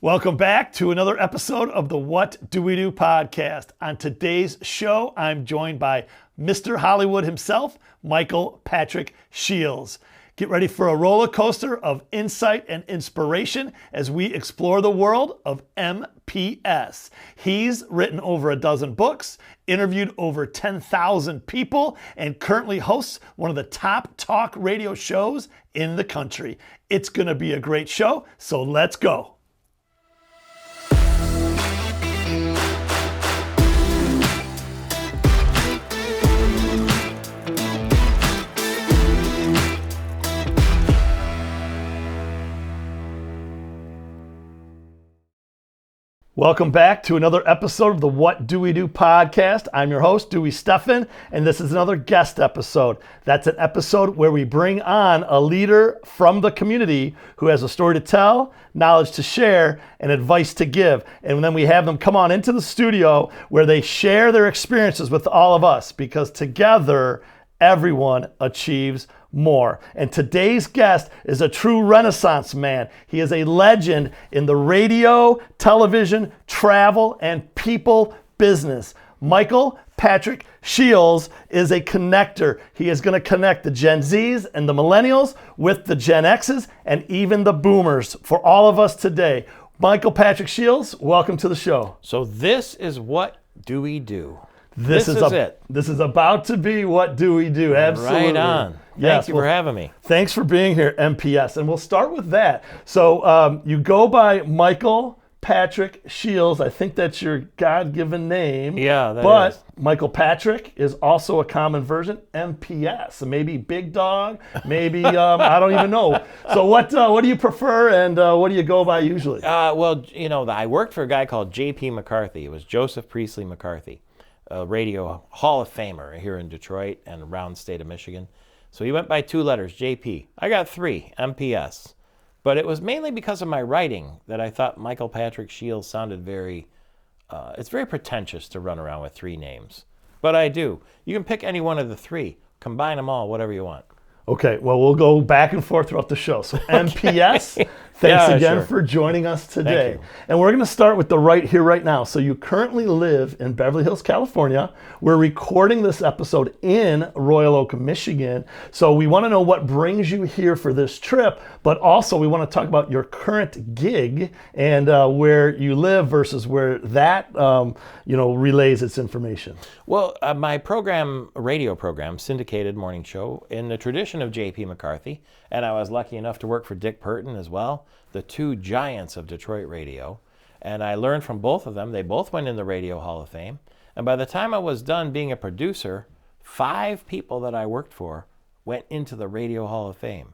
Welcome back to another episode of the What Do We Do podcast. On today's show, I'm joined by Mr. Hollywood himself, Michael Patrick Shiels. Get ready for a roller coaster of insight and inspiration as we explore the world of MPS. He's written over a dozen books, interviewed over 10,000 people, and currently hosts one of the top talk radio shows in the country. It's going to be a great show, so let's go. Welcome back to another episode of the What Do We Do podcast. I'm your host, Dewey Stephan, and this is another guest episode. That's an episode where we bring on a leader from the community who has a story to tell, knowledge to share, and advice to give. And then we have them come on into the studio where they share their experiences with all of us, because together, everyone achieves more. And today's guest is a true Renaissance man. He is a legend in the radio, television, travel, and people business. Michael Patrick Shiels is a connector. He is going to connect the Gen Zs and the Millennials with the Gen Xs and even the Boomers for all of us today. Michael Patrick Shiels, welcome to the show. So this is What Do We Do? This is it. This is about to be What Do We Do? Absolutely. Right on. Thank you for having me. Thanks for being here, MPS. And we'll start with that. So you go by Michael Patrick Shiels. I think that's your God-given name. Yeah, that but is. Michael Patrick is also a common version, MPS. So maybe Big Dog, maybe, I don't even know. So what do you prefer, and what do you go by usually? Well, you know, I worked for a guy called J.P. McCarthy. It was Joseph Priestley McCarthy, a radio Hall of Famer here in Detroit and around the state of Michigan. So he went by two letters, JP. I got three, MPS. But it was mainly because of my writing that I thought Michael Patrick Shiels sounded it's very pretentious to run around with three names. But I do. You can pick any one of the three, combine them all, whatever you want. Okay, well, we'll go back and forth throughout the show. So MPS, thanks again for joining us today. And we're going to start with the right here, right now. So you currently live in Beverly Hills, California. We're recording this episode in Royal Oak, Michigan. So we want to know what brings you here for this trip, but also we want to talk about your current gig and where you live versus where that relays its information. Well, my radio program, syndicated morning show, in the tradition of J.P. McCarthy, and I was lucky enough to work for Dick Purton as well, the two giants of Detroit radio. And I learned from both of them. They both went in the Radio Hall of Fame. And by the time I was done being a producer, 5 people that I worked for went into the Radio Hall of Fame.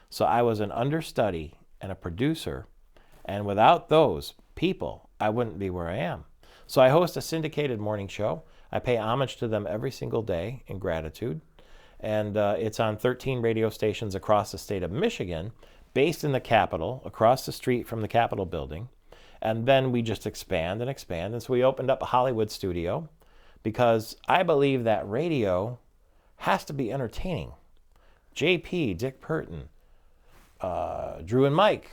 So I was an understudy and a producer. And without those people, I wouldn't be where I am. So I host a syndicated morning show. I pay homage to them every single day in gratitude. And it's on 13 radio stations across the state of Michigan, based in the Capitol, across the street from the Capitol building. And then we just expand and expand. And so we opened up a Hollywood studio because I believe that radio has to be entertaining. JP, Dick Purton, Drew and Mike,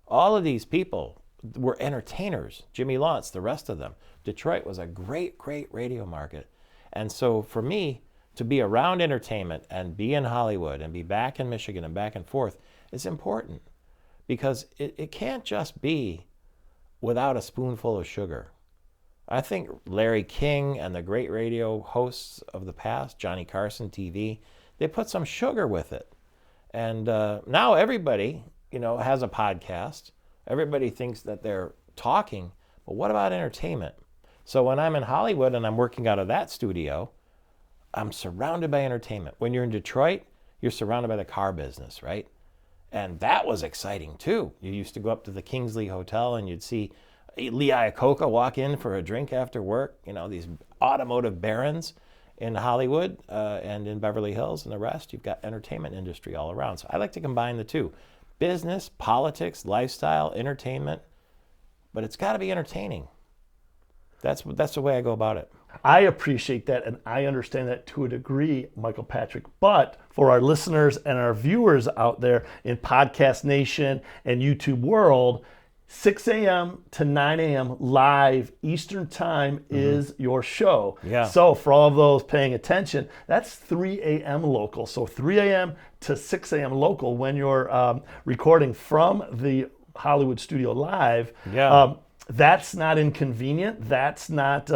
all of these people were entertainers. Jimmy Lawrence, the rest of them. Detroit was a great, great radio market. And so for me, to be around entertainment and be in Hollywood and be back in Michigan and back and forth is important, because it can't just be without a spoonful of sugar. I think Larry King and the great radio hosts of the past, Johnny Carson TV, they put some sugar with it. And now everybody, has a podcast. Everybody thinks that they're talking, but what about entertainment? So when I'm in Hollywood and I'm working out of that studio, I'm surrounded by entertainment. When you're in Detroit, you're surrounded by the car business, right? And that was exciting too. You used to go up to the Kingsley Hotel and you'd see Lee Iacocca walk in for a drink after work, these automotive barons in Hollywood and in Beverly Hills and the rest. You've got entertainment industry all around. So I like to combine the two. Business, politics, lifestyle, entertainment, but it's got to be entertaining. That's the way I go about it. I appreciate that, and I understand that to a degree, Michael Patrick. But for our listeners and our viewers out there in Podcast Nation and YouTube world, 6 a.m. to 9 a.m. live Eastern time is your show. Yeah. So for all of those paying attention, that's 3 a.m. local. So 3 a.m. to 6 a.m. local when you're recording from the Hollywood studio live. Yeah. That's not inconvenient. That's not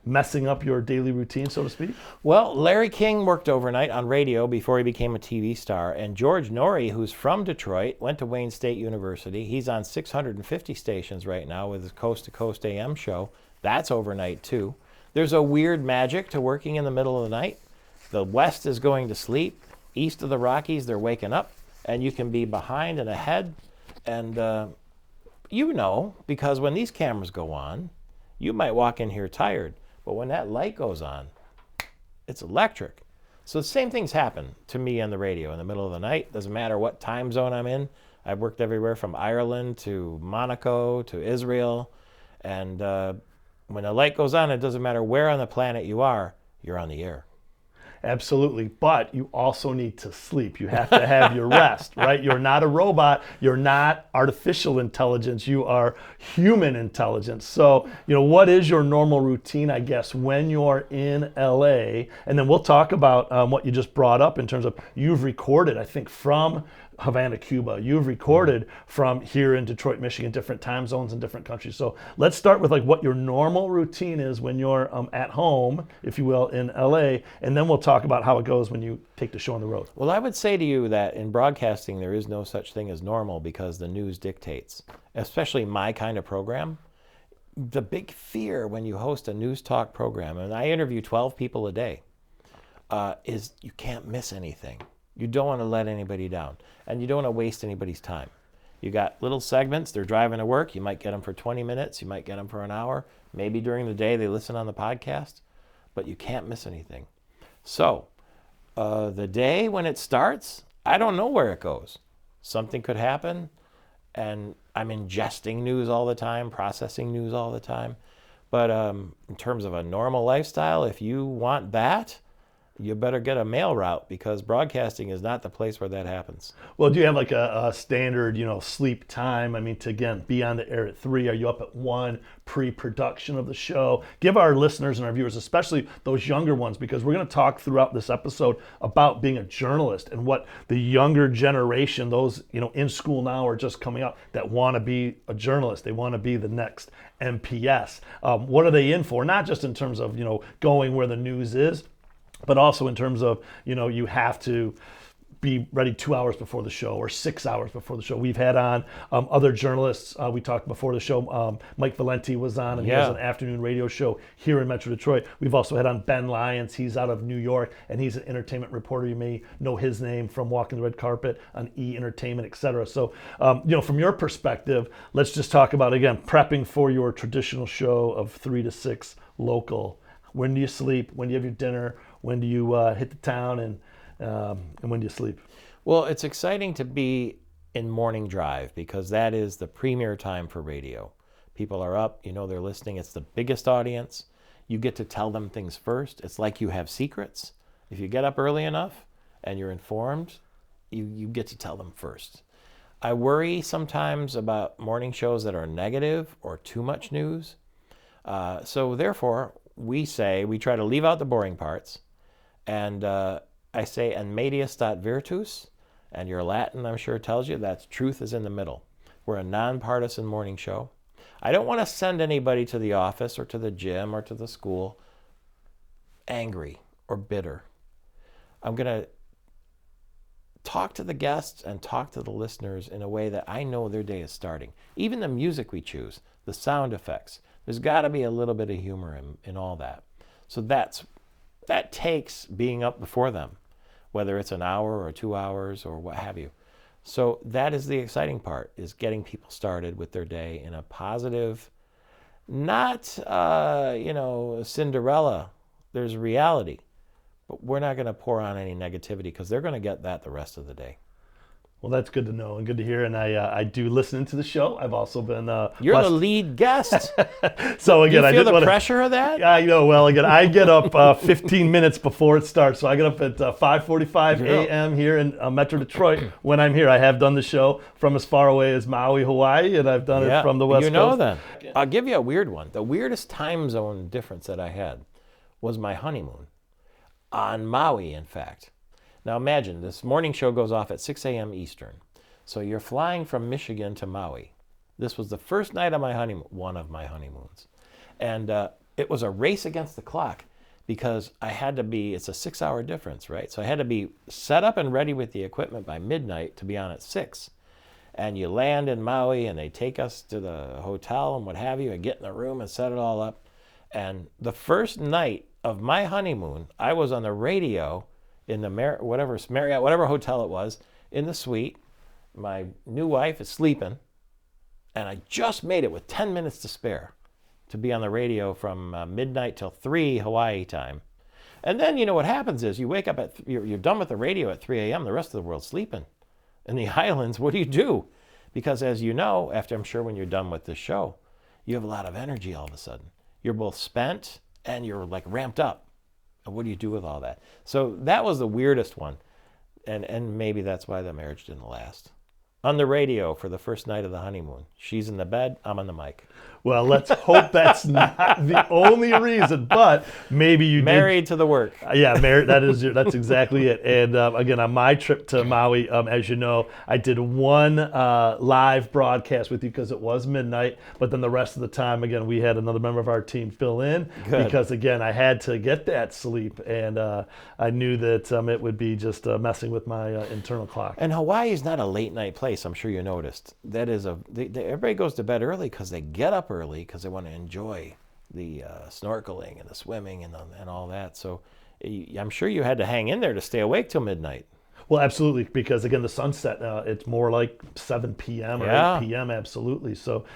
messing up your daily routine, so to speak. Well, Larry King worked overnight on radio before he became a TV star, and George Norrie, who's from Detroit, went to Wayne State University. He's on 650 stations right now with his Coast to Coast AM show. That's overnight too. There's a weird magic to working in the middle of the night. The West is going to sleep. East of the Rockies, they're waking up, and you can be behind and ahead. And because when these cameras go on, you might walk in here tired, but when that light goes on, it's electric. So the same things happen to me on the radio in the middle of the night. Doesn't matter what time zone I'm in. I've worked everywhere from Ireland to Monaco to Israel. And when the light goes on, it doesn't matter where on the planet you are, you're on the air. Absolutely, but you also need to sleep. You have to have your rest, right? You're not a robot. You're not artificial intelligence. You are human intelligence. So, what is your normal routine, I guess, when you're in LA? And then we'll talk about what you just brought up in terms of you've recorded, I think, from Havana, Cuba. You've recorded from here in Detroit, Michigan, different time zones in different countries. So let's start with what your normal routine is when you're at home, if you will, in LA, and then we'll talk about how it goes when you take the show on the road. Well, I would say to you that in broadcasting, there is no such thing as normal because the news dictates, especially my kind of program. The big fear when you host a news talk program, and I interview 12 people a day, is you can't miss anything. You don't want to let anybody down, and you don't want to waste anybody's time. You got little segments. They're driving to work. You might get them for 20 minutes. You might get them for an hour. Maybe during the day they listen on the podcast, but you can't miss anything. So the day when it starts, I don't know where it goes. Something could happen, and I'm ingesting news all the time, processing news all the time. But in terms of a normal lifestyle, if you want that, you better get a mail route because broadcasting is not the place where that happens. Well, do you have a standard, sleep time? I mean, to again be on the air at 3. Are you up at 1 pre-production of the show? Give our listeners and our viewers, especially those younger ones, because we're going to talk throughout this episode about being a journalist and what the younger generation, those in school now or just coming out, that want to be a journalist. They want to be the next MPS. What are they in for? Not just in terms of going where the news is, but also in terms of, you have to be ready 2 hours before the show or 6 hours before the show. We've had on other journalists. We talked before the show. Mike Valenti was on, and he has an afternoon radio show here in Metro Detroit. We've also had on Ben Lyons. He's out of New York, and he's an entertainment reporter. You may know his name from Walking the Red Carpet on E! Entertainment, et cetera. So, from your perspective, let's just talk about, again, prepping for your traditional show of 3 to 6 local. When do you sleep? When do you have your dinner? When do you hit the town, and when do you sleep? Well, it's exciting to be in morning drive because that is the premier time for radio. People are up, they're listening. It's the biggest audience. You get to tell them things first. It's like you have secrets. If you get up early enough and you're informed, you get to tell them first. I worry sometimes about morning shows that are negative or too much news. So therefore, we try to leave out the boring parts. And I say, "En media stat virtus," and your Latin, I'm sure, tells you that truth is in the middle. We're a nonpartisan morning show. I don't want to send anybody to the office or to the gym or to the school angry or bitter. I'm going to talk to the guests and talk to the listeners in a way that I know their day is starting. Even the music we choose, the sound effects, there's got to be a little bit of humor in all that. So that takes being up before them, whether it's an hour or 2 hours or what have you. So that is the exciting part, is getting people started with their day in a positive, not, Cinderella. There's reality, but we're not going to pour on any negativity because they're going to get that the rest of the day. Well, that's good to know and good to hear. And I do listen to the show. I've also been You're blessed. the lead guest. So again, You I feel didn't the want pressure of that? Yeah, well, again, I get up 15 minutes before it starts. So I get up at 5:45 a.m. here in Metro Detroit. When I'm here, I have done the show from as far away as Maui, Hawaii, and I've done it from the West Coast. Then. I'll give you a weird one. The weirdest time zone difference that I had was my honeymoon on Maui, in fact. Now imagine, this morning show goes off at 6 a.m. Eastern. So you're flying from Michigan to Maui. This was the first night of my honeymoon, one of my honeymoons. And it was a race against the clock because I had to be, it's a 6-hour difference, right? So I had to be set up and ready with the equipment by midnight to be on at 6. And you land in Maui and they take us to the hotel and what have you and get in the room and set it all up. And the first night of my honeymoon, I was on the radio in the Marriott, whatever hotel it was, in the suite. My new wife is sleeping, and I just made it with 10 minutes to spare to be on the radio from midnight till 3 Hawaii time. And then, you know, what happens is you wake up you're done with the radio at 3 a.m., the rest of the world's sleeping. In the islands, what do? Because as you know, after I'm sure when you're done with this show, you have a lot of energy all of a sudden. You're both spent and you're like ramped up. And what do you do with all that? So that was the weirdest one. And maybe that's why the marriage didn't last. On the radio for the first night of the honeymoon. She's in the bed, I'm on the mic. Well, let's hope that's not the only reason, but maybe you married to the work. Yeah, married. That's exactly it. And again, on my trip to Maui, as you know, I did one live broadcast with you because it was midnight. But then the rest of the time, again, we had another member of our team fill in because again, I had to get that sleep, and I knew that it would be just messing with my internal clock. And Hawaii is not a late night place. I'm sure you noticed. That is everybody goes to bed early because they get up early because they want to enjoy the snorkeling and the swimming and all that. So I'm sure you had to hang in there to stay awake till midnight. Well, absolutely, because again, the sunset, it's more like 7 p.m. or 8 p.m. Absolutely. So,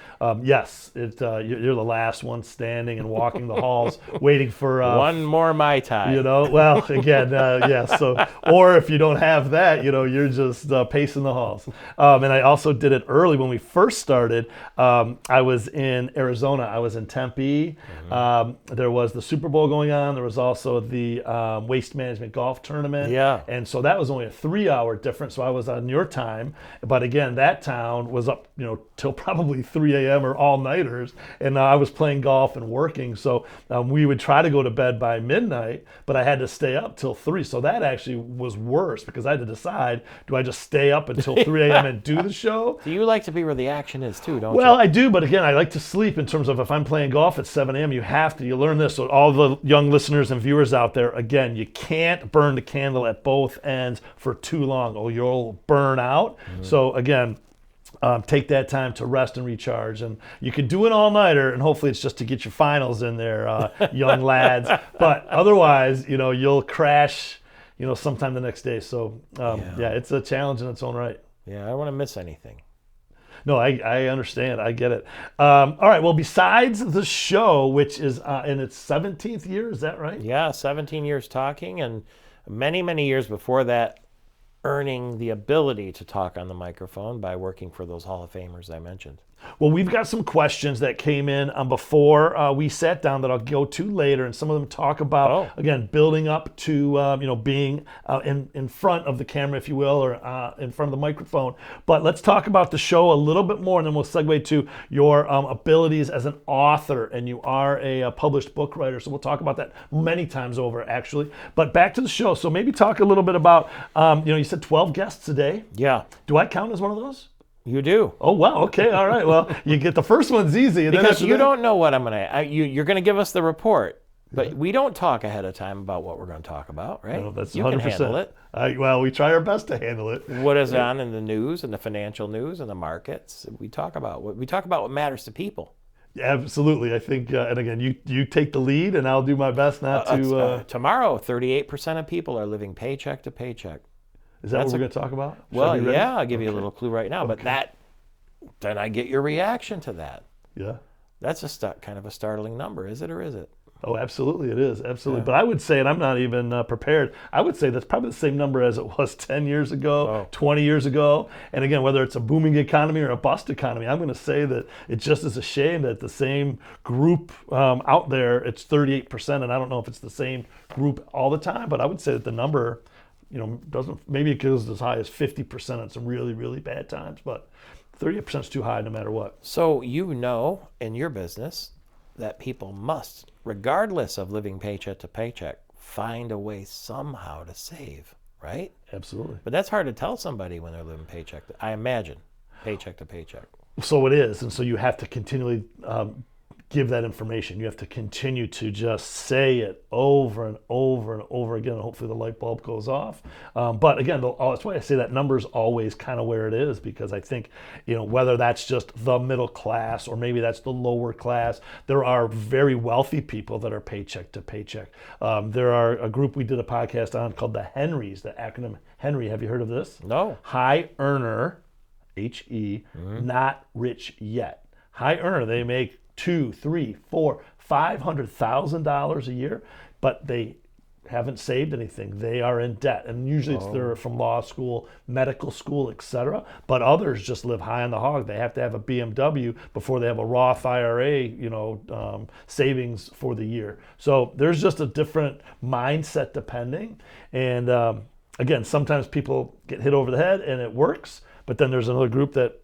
yes, you're the last one standing and walking the halls, waiting for one more Mai Tai. You know, well, again, yeah. So, or if you don't have that, you know, you're just pacing the halls. And I also did it early when we first started. I was in Arizona. I was in Tempe. Mm-hmm. There was the Super Bowl going on. There was also the Waste Management Golf Tournament. Yeah. And so that was only a 3-hour difference. So I was on your time. But again, that town was up, you know, till probably 3 a.m. or all-nighters. And I was playing golf and working. So we would try to go to bed by midnight, but I had to stay up till 3. So that actually was worse because I had to decide, do I just stay up until 3 a.m. and do the show? So you like to be where the action is too, don't you? Well, I do, but again, I like to sleep in terms of if I'm playing golf at 7 a.m., you learn this. So all the young listeners and viewers out there, again, you can't burn the candle at both ends for too long or you'll burn out. Mm-hmm. So again, take that time to rest and recharge. And you can do an all-nighter, and hopefully it's just to get your finals in there, young lads. But otherwise, you know, you'll crash, you know, sometime the next day. So, yeah, it's a challenge in its own right. Yeah, I don't want to miss anything. No, I understand. I get it. All right. Well, besides the show, which is in its 17th year, is that right? Yeah, 17 years talking, and many, many years before that, earning the ability to talk on the microphone by working for those Hall of Famers I mentioned. Well, we've got some questions that came in before we sat down that I'll go to later, and some of them talk about, again, building up to, you know, being in front of the camera, if you will, or in front of the microphone. But let's talk about the show a little bit more, and then we'll segue to your abilities as an author, and you are a published book writer, so we'll talk about that many times over, actually. But back to the show, so maybe talk a little bit about, you know, you said 12 guests a day. Yeah. Do I count as one of those? You do. Oh, wow. Okay. All right. Well, you get the first one's easy. And because you don't know what I'm going to... You're going to give us the report, but we don't talk ahead of time about what we're going to talk about, right? No, that's 100%. You can handle it. Well, we try our best to handle it. What is on in the news and the financial news and the markets? We talk about what matters to people. Yeah, absolutely. I think, and again, you take the lead, and I'll do my best not to... Tomorrow, 38% of people are living paycheck to paycheck. Is that what we're going to talk about? Well, yeah, I'll give you a little clue right now. But then I get your reaction to that. Yeah. That's kind of a startling number, is it or is it? Oh, absolutely, it is. Absolutely. But I would say, and I'm not even prepared, I would say that's probably the same number as it was 10 years ago, 20 years ago. And again, whether it's a booming economy or a bust economy, I'm going to say that it just is a shame that the same group out there, it's 38%. And I don't know if it's the same group all the time, but I would say that the number, doesn't, maybe it goes as high as 50% on some really, really bad times. But 38% is too high no matter what. So in your business that people must, regardless of living paycheck to paycheck, find a way somehow to save, right? Absolutely. But that's hard to tell somebody when they're living I imagine, paycheck to paycheck. So it is. And so you have to continually give that information. You have to continue to just say it over and over and over again, and hopefully the light bulb goes off. But again, that's why I say that number is always kind of where it is, because I think, whether that's just the middle class or maybe that's the lower class, there are very wealthy people that are paycheck to paycheck. There are a group we did a podcast on called the Henrys, the acronym Henry. Have you heard of this? No. High earner, HE, not rich yet. High earner, they make $200,000, $300,000, $400,000, $500,000 a year, but they haven't saved anything. They are in debt, and usually they're from law school, medical school, etc. But others just live high on the hog. They have to have a BMW before they have a Roth IRA, savings for the year. So there's just a different mindset depending. And again, sometimes people get hit over the head and it works, but then there's another group that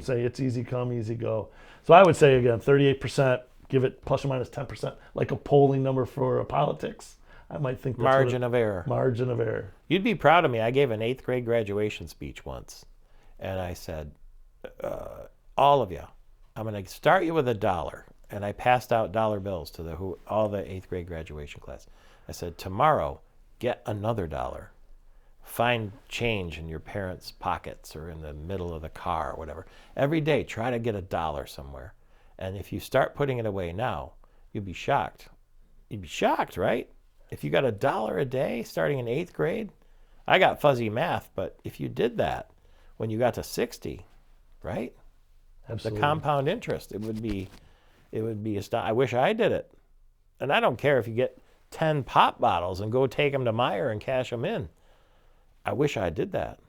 say it's easy come, easy go. So I would say, again, 38%, give it plus or minus 10%, like a polling number for politics. I might think that's margin of error. Margin of error. You'd be proud of me. I gave an 8th grade graduation speech once, and I said, all of you, I'm going to start you with $1. And I passed out dollar bills to all the 8th grade graduation class. I said, tomorrow, get another $1. Find change in your parents' pockets or in the middle of the car or whatever. Every day, try to get $1 somewhere. And if you start putting it away now, you'd be shocked. You'd be shocked, right? If you got $1 a day starting in 8th grade, I got fuzzy math, but if you did that when you got to 60, right? Absolutely. The compound interest, it would be I wish I did it. And I don't care if you get 10 pop bottles and go take them to Meijer and cash them in. I wish I did that.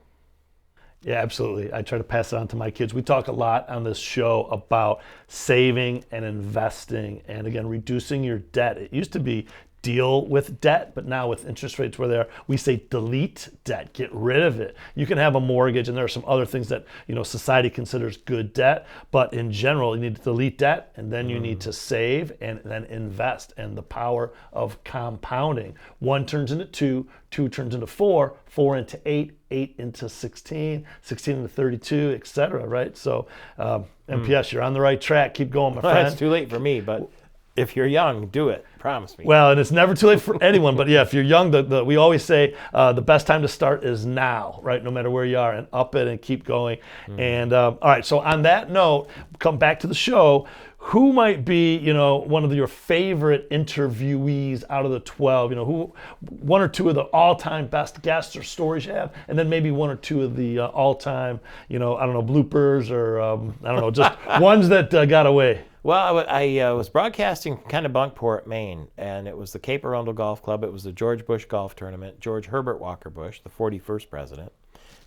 Yeah, absolutely. I try to pass it on to my kids. We talk a lot on this show about saving and investing and, again, reducing your debt. It used to be deal with debt, but now with interest rates where they are, we say delete debt, get rid of it. You can have a mortgage, and there are some other things that society considers good debt, but in general, you need to delete debt, and then you need to save and then invest. And the power of compounding. 1 turns into 2, 2 turns into 4, 4 into 8, 8 into 16, 16 into 32, etc. Right? So, MPS, you're on the right track. Keep going, my friend. It's too late for me, but if you're young, do it. Promise me. Well, and it's never too late for anyone. But yeah, if you're young, we always say the best time to start is now, right? No matter where you are, and up it and keep going. And all right, so on that note, come back to the show. Who might be, one of your favorite interviewees out of the 12? Who, 1 or 2 of the all-time best guests or stories you have, and then maybe 1 or 2 of the all-time, bloopers or just ones that got away. Well, I was broadcasting kind of Bunkport, Maine, and it was the Cape Arundel Golf Club. It was the George Bush Golf Tournament, George Herbert Walker Bush, the 41st president.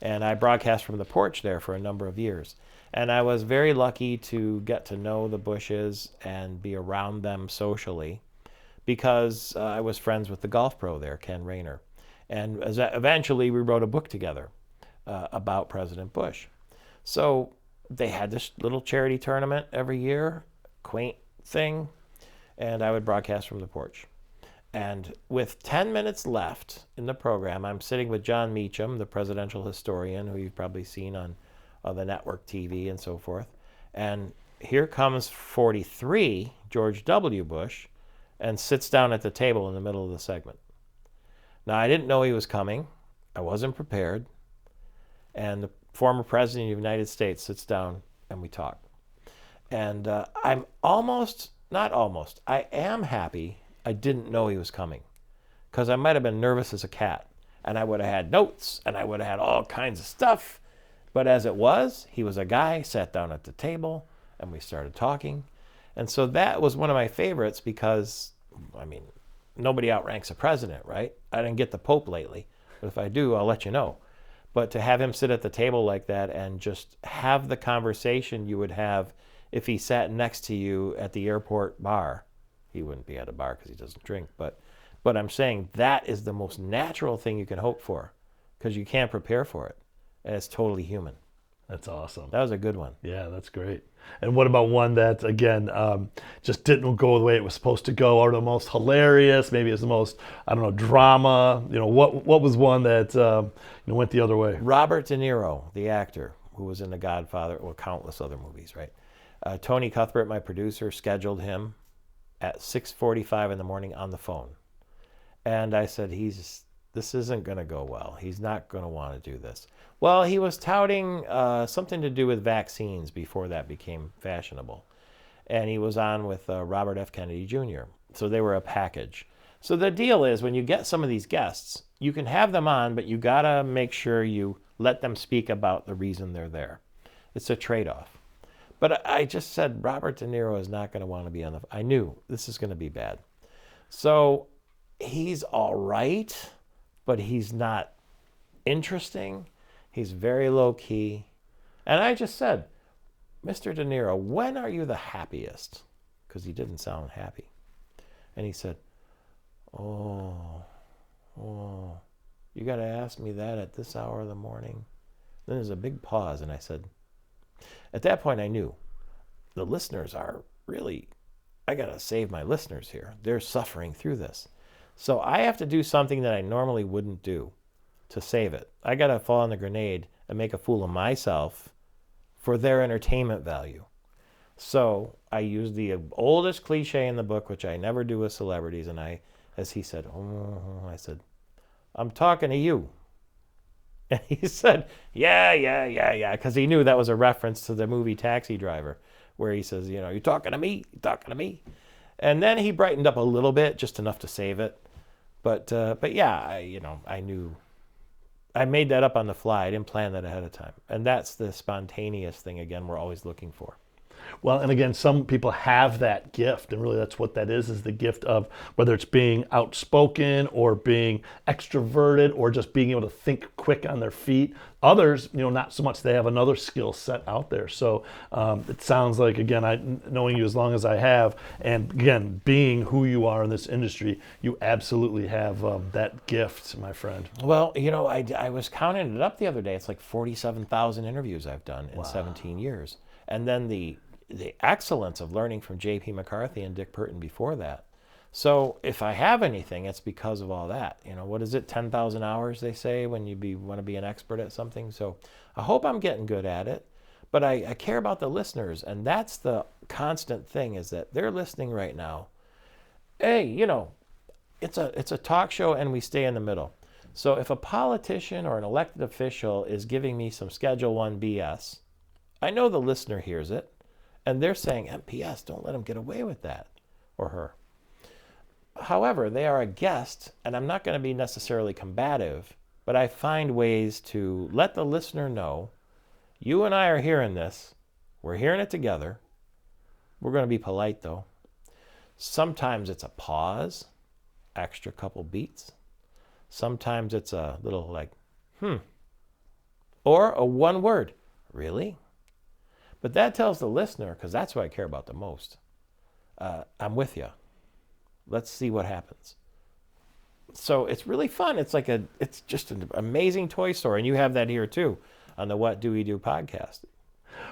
And I broadcast from the porch there for a number of years. And I was very lucky to get to know the Bushes and be around them socially because I was friends with the golf pro there, Ken Rayner. And eventually we wrote a book together about President Bush. So they had this little charity tournament every year, quaint thing, and I would broadcast from the porch. And with 10 minutes left in the program, I'm sitting with John Meacham, the presidential historian, who you've probably seen on the network TV and so forth. And here comes 43, George W. Bush, and sits down at the table in the middle of the segment. Now, I didn't know he was coming. I wasn't prepared. And the former president of the United States sits down and we talk. And I am happy I didn't know he was coming, because I might have been nervous as a cat, and I would have had notes and I would have had all kinds of stuff. But as it was, he was a guy, sat down at the table, and we started talking. And so that was one of my favorites, because I mean, nobody outranks a president, right? I didn't get the Pope lately, but if I do, I'll let you know. But to have him sit at the table like that and just have the conversation you would have if he sat next to you at the airport bar. He wouldn't be at a bar because he doesn't drink, but I'm saying that is the most natural thing you can hope for, because you can't prepare for it, and it's totally human. That's awesome. That was a good one. Yeah, that's great. And what about one that, again, just didn't go the way it was supposed to go, or the most hilarious, maybe it's the most, I don't know, drama? What was one that went the other way? Robert De Niro, the actor who was in The Godfather, or countless other movies, right? Tony Cuthbert, my producer, scheduled him at 6:45 in the morning on the phone. And I said, this isn't going to go well. He's not going to want to do this. Well, he was touting something to do with vaccines before that became fashionable. And he was on with Robert F. Kennedy Jr. So they were a package. So the deal is, when you get some of these guests, you can have them on, but you got to make sure you let them speak about the reason they're there. It's a trade-off. But I just said, Robert De Niro is not going to want to be on the... I knew this is going to be bad. So he's all right, but he's not interesting. He's very low-key. And I just said, Mr. De Niro, when are you the happiest? Because he didn't sound happy. And he said, oh, you got to ask me that at this hour of the morning? Then there's a big pause, and I said, at that point I knew the listeners are really, I got to save my listeners here. They're suffering through this. So I have to do something that I normally wouldn't do to save it. I got to fall on the grenade and make a fool of myself for their entertainment value. So I used the oldest cliche in the book, which I never do with celebrities, and as he said, I said, I'm talking to you. And he said, yeah, because he knew that was a reference to the movie Taxi Driver, where he says, you talking to me? You talking to me? And then he brightened up a little bit, just enough to save it. But yeah, I knew. I made that up on the fly. I didn't plan that ahead of time. And that's the spontaneous thing, again, we're always looking for. Well, and again, some people have that gift, and really that's what that is the gift of whether it's being outspoken or being extroverted or just being able to think quick on their feet. Others, not so much. They have another skill set out there. So it sounds like, again, knowing you as long as I have, and again, being who you are in this industry, you absolutely have that gift, my friend. Well, I was counting it up the other day. It's like 47,000 interviews I've done in 17 years. And then the excellence of learning from J.P. McCarthy and Dick Burton before that. So if I have anything, it's because of all that. What is it, 10,000 hours, they say, when you want to be an expert at something. So I hope I'm getting good at it. But I care about the listeners, and that's the constant thing, is that they're listening right now. Hey, it's a talk show, and we stay in the middle. So if a politician or an elected official is giving me some Schedule 1 BS, I know the listener hears it. And they're saying, MPS, don't let him get away with that, or her. However, they are a guest, and I'm not going to be necessarily combative, but I find ways to let the listener know, you and I are hearing this. We're hearing it together. We're going to be polite, though. Sometimes it's a pause, extra couple beats. Sometimes it's a little like, or a one word, really? But that tells the listener, because that's what I care about the most, I'm with you. Let's see what happens. So it's really fun. It's just an amazing toy store. And you have that here too on the What Dewey Do podcast.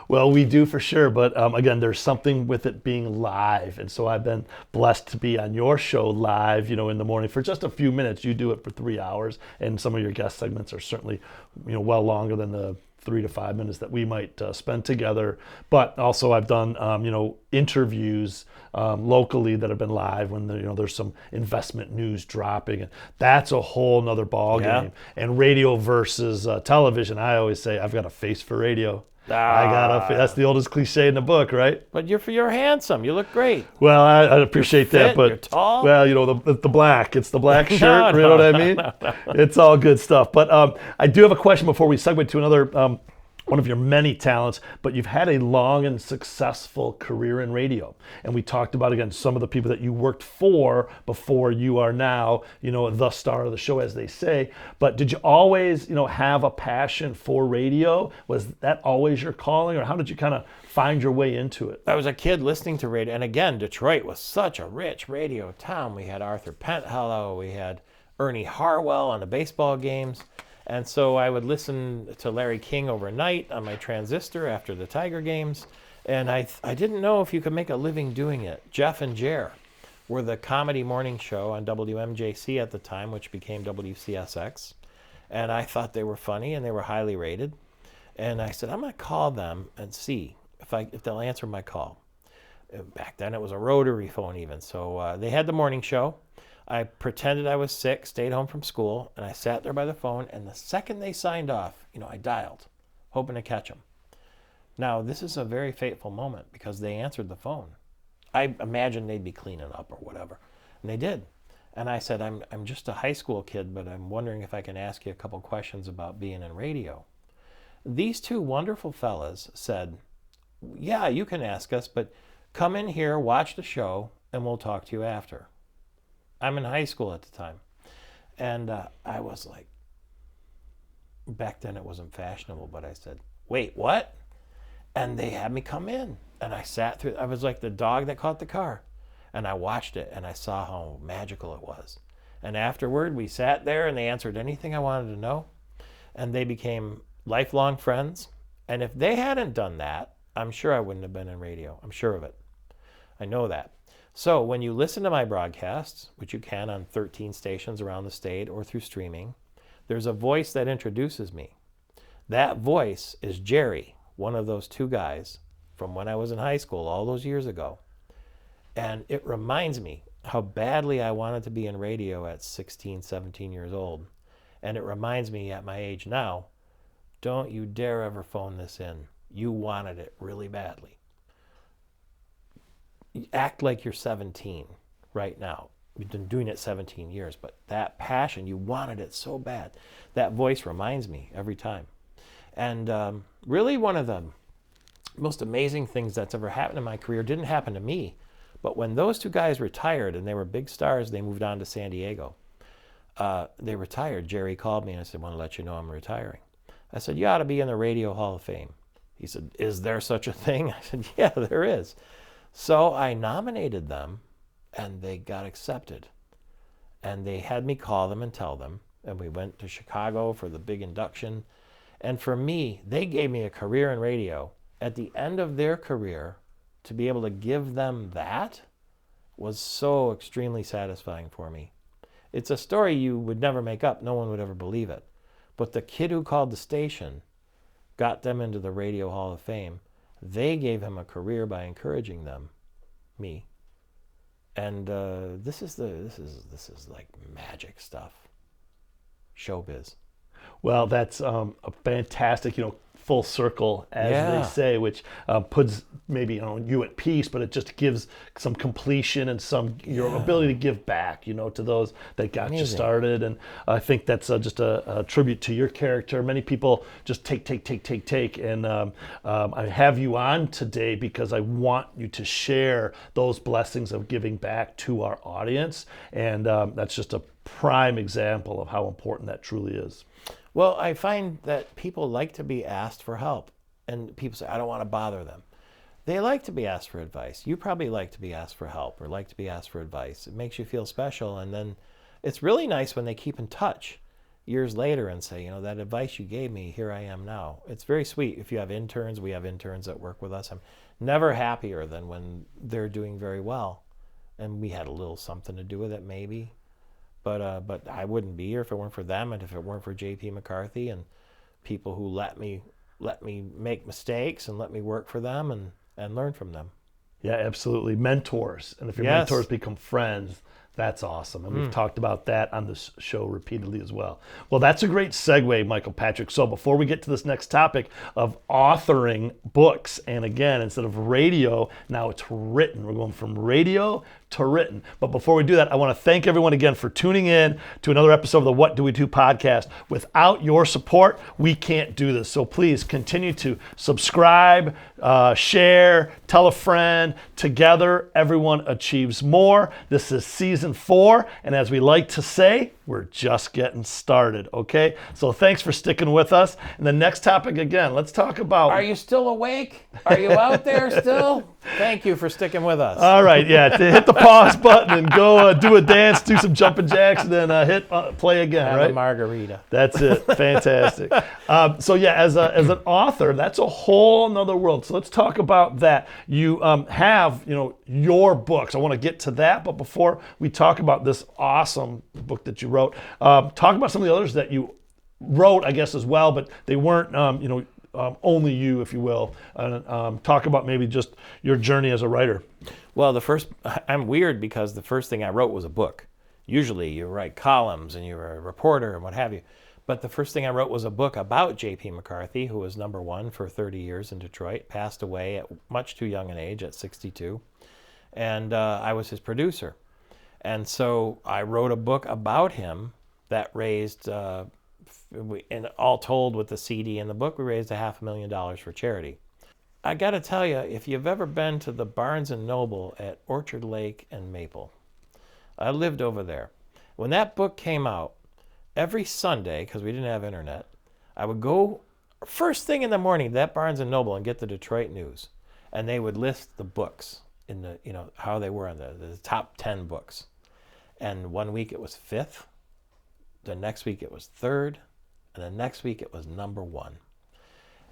Well, we do for sure. But again, there's something with it being live. And so I've been blessed to be on your show live, in the morning for just a few minutes. You do it for 3 hours. And some of your guest segments are certainly, well longer than the 3 to 5 minutes that we might spend together. But also I've done, interviews locally that have been live when there's some investment news dropping. And that's a whole nother ball game. And radio versus television, I always say I've got a face for radio. That's the oldest cliche in the book, right? But you're handsome. You look great. Well, I appreciate that, but you're tall. Well, the black. It's the black shirt. What I mean? No. It's all good stuff. But I do have a question before we segue to another one of your many talents, but you've had a long and successful career in radio. And we talked about, again, some of the people that you worked for before you are now, the star of the show, as they say. But did you always, have a passion for radio? Was that always your calling, or how did you kind of find your way into it? I was a kid listening to radio. And again, Detroit was such a rich radio town. We had Arthur Penhallow, we had Ernie Harwell on the baseball games. And so I would listen to Larry King overnight on my transistor after the Tiger games. And I didn't know if you could make a living doing it. Jeff and Jer were the comedy morning show on WMJC at the time, which became WCSX. And I thought they were funny and they were highly rated. And I said, I'm going to call them and see if they'll answer my call. Back then it was a rotary phone even. So they had the morning show. I pretended I was sick, stayed home from school, and I sat there by the phone, and the second they signed off, I dialed, hoping to catch them. Now, this is a very fateful moment because they answered the phone. I imagined they'd be cleaning up or whatever, and they did. And I said, I'm just a high school kid, but I'm wondering if I can ask you a couple questions about being in radio. These two wonderful fellas said, yeah, you can ask us, but come in here, watch the show, and we'll talk to you after. I'm in high school at the time. And I was like, back then it wasn't fashionable, but I said, wait, what? And they had me come in. And I sat through, I was like the dog that caught the car. And I watched it and I saw how magical it was. And afterward, we sat there and they answered anything I wanted to know. And they became lifelong friends. And if they hadn't done that, I'm sure I wouldn't have been in radio. I'm sure of it. I know that. So when you listen to my broadcasts, which you can on 13 stations around the state or through streaming, there's a voice that introduces me. That voice is Jerry, one of those two guys from when I was in high school all those years ago. And it reminds me how badly I wanted to be in radio at 16, 17 years old. And it reminds me at my age now, don't you dare ever phone this in. You wanted it really badly. Act like you're 17 right now. We've been doing it 17 years, but that passion, you wanted it so bad. That voice reminds me every time. And really one of the most amazing things that's ever happened in my career didn't happen to me, but when those two guys retired and they were big stars, they moved on to San Diego. They retired. Jerry called me and I said, I want to let you know I'm retiring. I said, you ought to be in the Radio Hall of Fame. He said, is there such a thing? I said, yeah, there is. So I nominated them, and they got accepted. And they had me call them and tell them, and we went to Chicago for the big induction. And for me, they gave me a career in radio. At the end of their career, to be able to give them that was so extremely satisfying for me. It's a story you would never make up. No one would ever believe it. But the kid who called the station got them into the Radio Hall of Fame. They gave him a career by encouraging them, me. And this is like magic stuff. Showbiz. Well, that's a fantastic, full circle, as they say, which puts maybe you at peace, but it just gives some completion and some your ability to give back, to those that got you started. And I think that's just a tribute to your character. Many people just take. And I have you on today because I want you to share those blessings of giving back to our audience. And that's just a prime example of how important that truly is. Well, I find that people like to be asked for help, and people say, I don't want to bother them. They like to be asked for advice. You probably like to be asked for help or like to be asked for advice. It makes you feel special, and then it's really nice when they keep in touch years later and say, that advice you gave me, here I am now. It's very sweet. If you have interns, we have interns that work with us. I'm never happier than when they're doing very well, and we had a little something to do with it maybe. But I wouldn't be here if it weren't for them and if it weren't for J.P. McCarthy and people who let me make mistakes and let me work for them and learn from them. Yeah, absolutely. Mentors. And if your mentors become friends, That's awesome. And we've talked about that on this show repeatedly as well. Well, that's a great segue, Michael Patrick. So before we get to this next topic of authoring books, and again, instead of radio, now it's written. We're going from radio to written. But before we do that, I want to thank everyone again for tuning in to another episode of the What Do We Do podcast. Without your support, we can't do this. So please continue to subscribe, share, tell a friend. Together, everyone achieves more. This is season 4, and as we like to say, we're just getting started, okay? So thanks for sticking with us. And the next topic, again, let's talk about... Are you still awake? Are you out there still? Thank you for sticking with us. All right, yeah, hit the pause button and go do a dance, do some jumping jacks, and then hit play again, Have right? a margarita. That's it. Fantastic. So yeah, as an author, that's a whole nother world. So let's talk about that. You have, your books. I want to get to that, but before we talk about this awesome book that you wrote, talk about some of the others that you wrote, I guess, as well, but they weren't, only you, if you will. Talk about maybe just your journey as a writer. Well, I'm weird because the first thing I wrote was a book. Usually you write columns and you're a reporter and what have you. But the first thing I wrote was a book about J.P. McCarthy, who was #1 for 30 years in Detroit, passed away at much too young an age, at 62. And I was his producer. And so I wrote a book about him that raised, and all told with the CD and the book, we raised $500,000 for charity. I got to tell you, if you've ever been to the Barnes & Noble at Orchard Lake and Maple, I lived over there. When that book came out, every Sunday, because we didn't have internet, I would go first thing in the morning to that Barnes & Noble and get the Detroit news. And they would list the books in the, how they were on the top 10 books. And one week it was 5th, the next week it was 3rd, and the next week it was #1.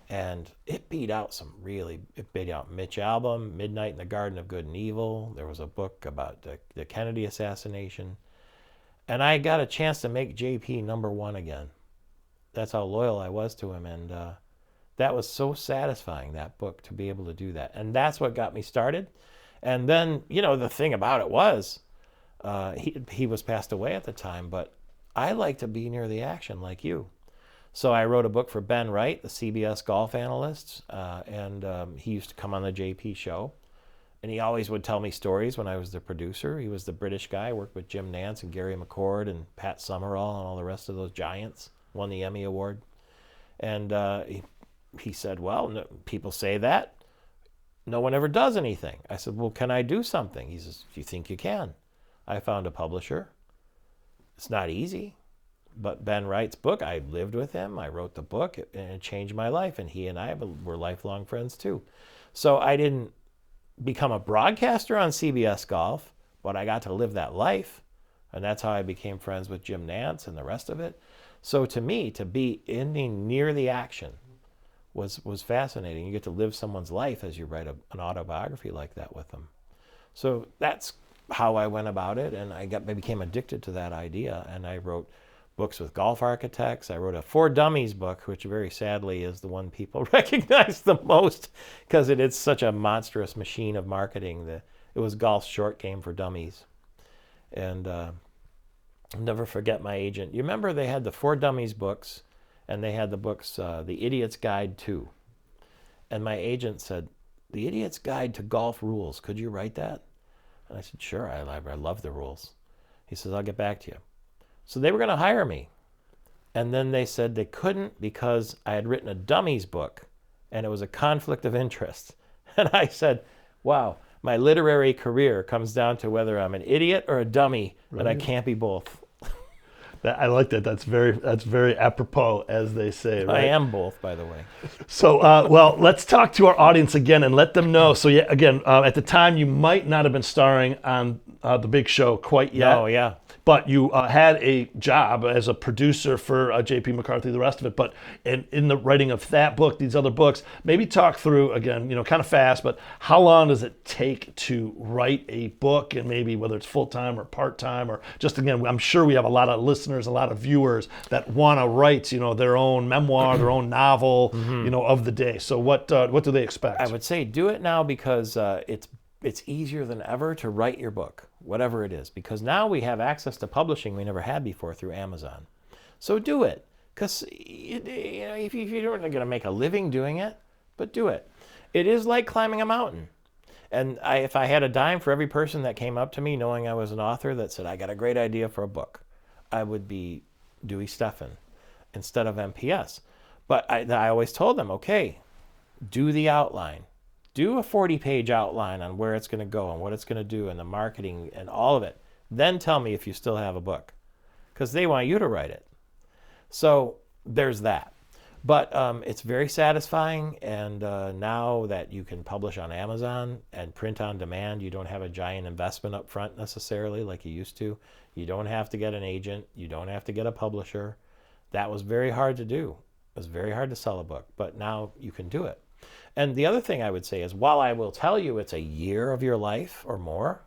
And it beat out Mitch Albom, Midnight in the Garden of Good and Evil. There was a book about the Kennedy assassination. And I got a chance to make JP #1 again. That's how loyal I was to him. And that was so satisfying, that book, to be able to do that. And that's what got me started. And then, the thing about it was, he was passed away at the time, but I like to be near the action like you. So I wrote a book for Ben Wright, the CBS golf analyst, and he used to come on the JP show. And he always would tell me stories when I was the producer. He was the British guy, worked with Jim Nantz and Gary McCord and Pat Summerall and all the rest of those giants, won the Emmy Award. And he said, well, people say that. No one ever does anything. I said, well, can I do something? He says, do you think you can? I found a publisher. It's not easy. But Ben Wright's book, I lived with him. I wrote the book, and it changed my life. And he and I were lifelong friends, too. So I didn't become a broadcaster on CBS Golf, but I got to live that life. And that's how I became friends with Jim Nantz and the rest of it. So to me, to be near the action was fascinating. You get to live someone's life as you write an autobiography like that with them. So that's how I went about it, and I became addicted to that idea. And I wrote books with golf architects. I wrote a For Dummies book, which very sadly is the one people recognize the most because it is such a monstrous machine of marketing. It was golf's short game for dummies. And I'll never forget my agent. You remember they had the For Dummies books, and they had the books, The Idiot's Guide to. And my agent said, The Idiot's Guide to Golf Rules, could you write that? And I said, sure, I love the rules. He says, I'll get back to you. So they were going to hire me. And then they said they couldn't because I had written a dummies book, and it was a conflict of interest. And I said, wow, my literary career comes down to whether I'm an idiot or a dummy, right. And I can't be both. I like that. That's very apropos, as they say. Right? I am both, by the way. So, well, let's talk to our audience again and let them know. So, yeah, again, at the time, you might not have been starring on the big show quite yet. Oh, yeah. But you had a job as a producer for J.P. McCarthy, the rest of it. But in the writing of that book, these other books, maybe talk through, again, kind of fast, but how long does it take to write a book, and maybe whether it's full-time or part-time, or just, again, I'm sure we have a lot of listeners, a lot of viewers that want to write, their own memoir, their own novel, of the day. So what do they expect? I would say do it now because it's it's easier than ever to write your book, whatever it is, because now we have access to publishing we never had before through Amazon. So do it, because if you're not going to make a living doing it, but do it. It is like climbing a mountain. And if I had a dime for every person that came up to me knowing I was an author that said, I got a great idea for a book, I would be Dewey Steffen instead of MPS. But I always told them, okay, do the outline. Do a 40-page outline on where it's going to go and what it's going to do and the marketing and all of it. Then tell me if you still have a book, because they want you to write it. So there's that. But it's very satisfying, and now that you can publish on Amazon and print on demand, you don't have a giant investment up front necessarily like you used to. You don't have to get an agent. You don't have to get a publisher. That was very hard to do. It was very hard to sell a book, but now you can do it. And the other thing I would say is, while I will tell you it's a year of your life or more,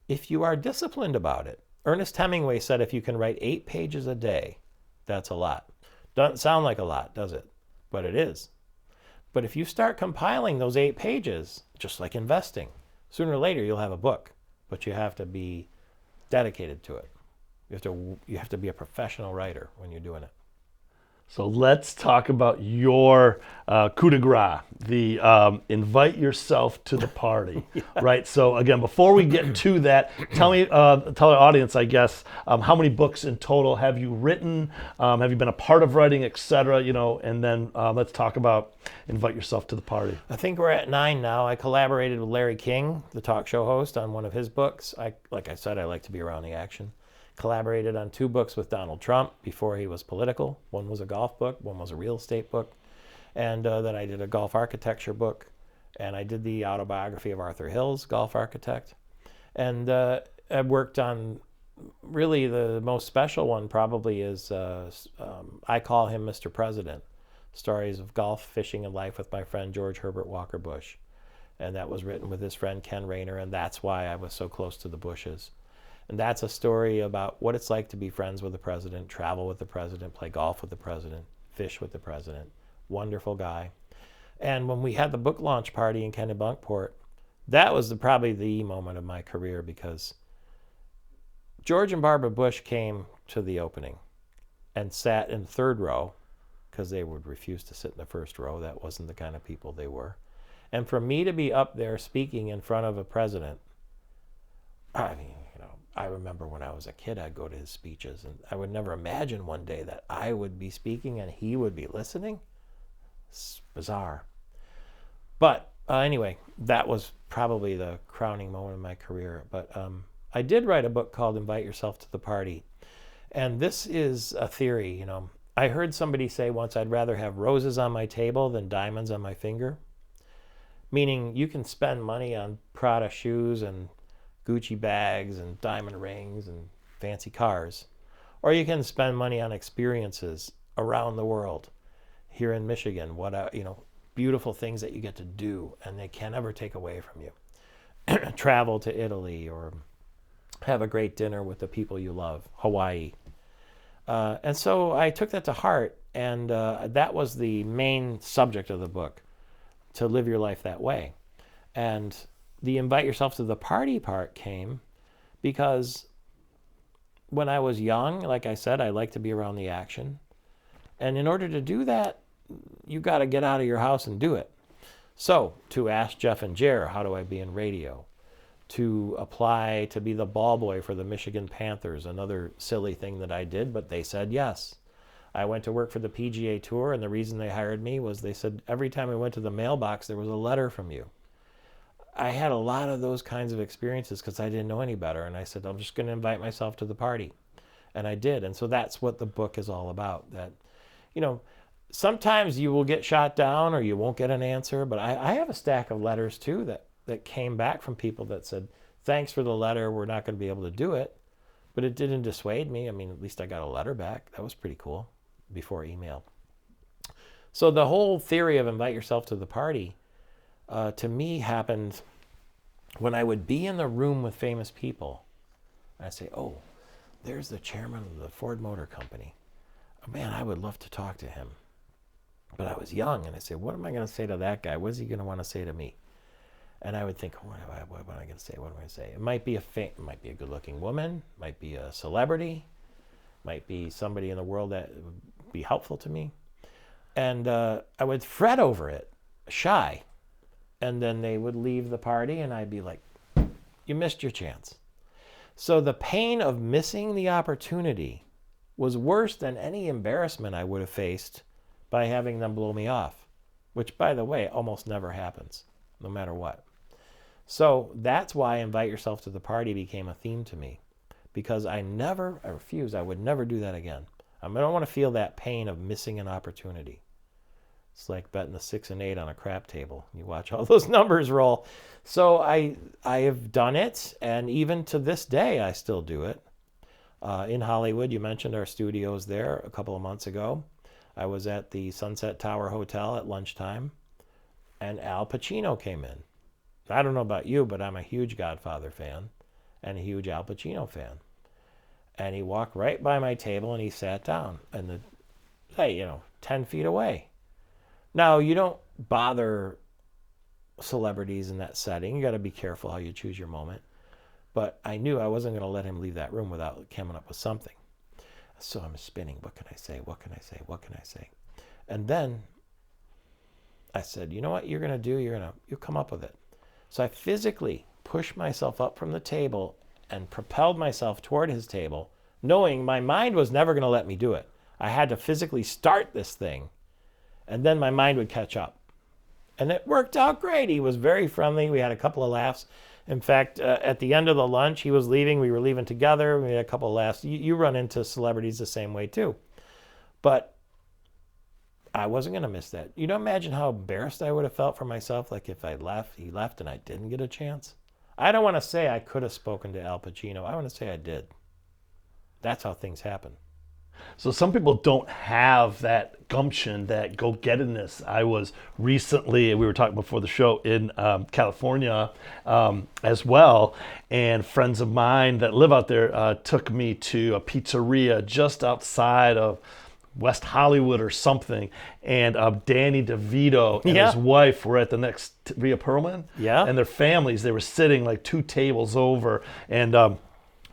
if you are disciplined about it. Ernest Hemingway said if you can write 8 pages a day, that's a lot. Doesn't sound like a lot, does it? But it is. But if you start compiling those 8 pages, just like investing, sooner or later you'll have a book, but you have to be dedicated to it. You have to be a professional writer when you're doing it. So let's talk about your coup de grace, the invite yourself to the party, right? So again, before we get to that, tell our audience, I guess, how many books in total have you written? Have you been a part of writing, et cetera, and then let's talk about invite yourself to the party. I think we're at 9 now. I collaborated with Larry King, the talk show host, on one of his books. Like I said, I like to be around the action. Collaborated on 2 books with Donald Trump before he was political. One was a golf book, one was a real estate book. And then I did a golf architecture book. And I did the autobiography of Arthur Hills, golf architect. And I worked on, really the most special one probably is, I call him Mr. President, stories of golf, fishing, and life with my friend George Herbert Walker Bush. And that was written with his friend Ken Rayner, and that's why I was so close to the Bushes. And that's a story about what it's like to be friends with the president, travel with the president, play golf with the president, fish with the president. Wonderful guy. And when we had the book launch party in Kennebunkport, that was probably the moment of my career, because George and Barbara Bush came to the opening and sat in the 3rd row because they would refuse to sit in the 1st row. That wasn't the kind of people they were. And for me to be up there speaking in front of a president, I remember when I was a kid, I'd go to his speeches, and I would never imagine one day that I would be speaking and he would be listening. It's bizarre. But anyway, that was probably the crowning moment of my career. But I did write a book called Invite Yourself to the Party. And this is a theory, I heard somebody say once, I'd rather have roses on my table than diamonds on my finger. Meaning you can spend money on Prada shoes and Gucci bags and diamond rings and fancy cars, or you can spend money on experiences around the world. Here in Michigan, beautiful things that you get to do and they can't ever take away from you. Travel to Italy or have a great dinner with the people you love, Hawaii. And so I took that to heart, and that was the main subject of the book, to live your life that way. And the invite yourself to the party part came because when I was young, like I said, I like to be around the action. And in order to do that, you got to get out of your house and do it. So to ask Jeff and Jer, how do I be in radio? To apply to be the ball boy for the Michigan Panthers, another silly thing that I did, but they said yes. I went to work for the PGA Tour, and the reason they hired me was they said every time I went to the mailbox, there was a letter from you. I had a lot of those kinds of experiences because I didn't know any better. And I said, I'm just going to invite myself to the party. And I did. And so that's what the book is all about. That, sometimes you will get shot down or you won't get an answer. But I have a stack of letters, too, that came back from people that said, thanks for the letter. We're not going to be able to do it. But it didn't dissuade me. I mean, at least I got a letter back. That was pretty cool before email. So the whole theory of invite yourself to the party to me happened when I would be in the room with famous people. I'd say, oh, there's the chairman of the Ford Motor Company. Oh, man, I would love to talk to him. But I was young, and I said, what am I going to say to that guy? What is he going to want to say to me? And I would think, what am I going to say? What am I going to say? It might be it might be a good-looking woman, might be a celebrity, might be somebody in the world that would be helpful to me. And I would fret over it, shy. And then they would leave the party, and I'd be like, you missed your chance. So the pain of missing the opportunity was worse than any embarrassment I would have faced by having them blow me off, which, by the way, almost never happens, no matter what. So that's why invite yourself to the party became a theme to me, because I refused. I would never do that again. I don't want to feel that pain of missing an opportunity. It's like betting the 6 and 8 on a crap table. You watch all those numbers roll. So I have done it, and even to this day, I still do it. In Hollywood, you mentioned our studios there a couple of months ago. I was at the Sunset Tower Hotel at lunchtime, and Al Pacino came in. I don't know about you, but I'm a huge Godfather fan and a huge Al Pacino fan. And he walked right by my table and he sat down, and 10 feet away. Now, you don't bother celebrities in that setting. You got to be careful how you choose your moment. But I knew I wasn't going to let him leave that room without coming up with something. So I'm spinning. What can I say? What can I say? What can I say? And then I said, you know what you're going to do? You'll come up with it. So I physically pushed myself up from the table and propelled myself toward his table, knowing my mind was never going to let me do it. I had to physically start this thing, and then my mind would catch up. And it worked out great. He was very friendly. We had a couple of laughs. In fact, at the end of the lunch, he was leaving. We were leaving together. We had a couple of laughs. You run into celebrities the same way, too. But I wasn't going to miss that. You don't imagine how embarrassed I would have felt for myself, like if he left and I didn't get a chance. I don't want to say I could have spoken to Al Pacino. I want to say I did. That's how things happen. So some people don't have that gumption, that go-gettedness. I was recently, we were talking before the show, in California as well, and friends of mine that live out there took me to a pizzeria just outside of West Hollywood or something, and Danny DeVito and his wife were at the next Rhea Perlman, and their families, they were sitting like 2 tables over, and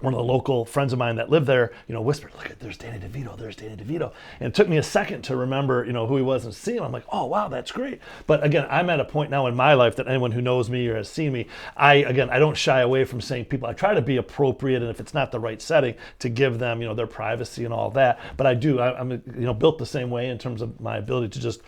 one of the local friends of mine that lived there, whispered, look, there's Danny DeVito, there's Danny DeVito. And it took me a second to remember, who he was and see him. I'm like, oh, wow, that's great. But again, I'm at a point now in my life that anyone who knows me or has seen me, I don't shy away from saying people. I try to be appropriate, and if it's not the right setting, to give them, their privacy and all that. But I'm built the same way in terms of my ability to just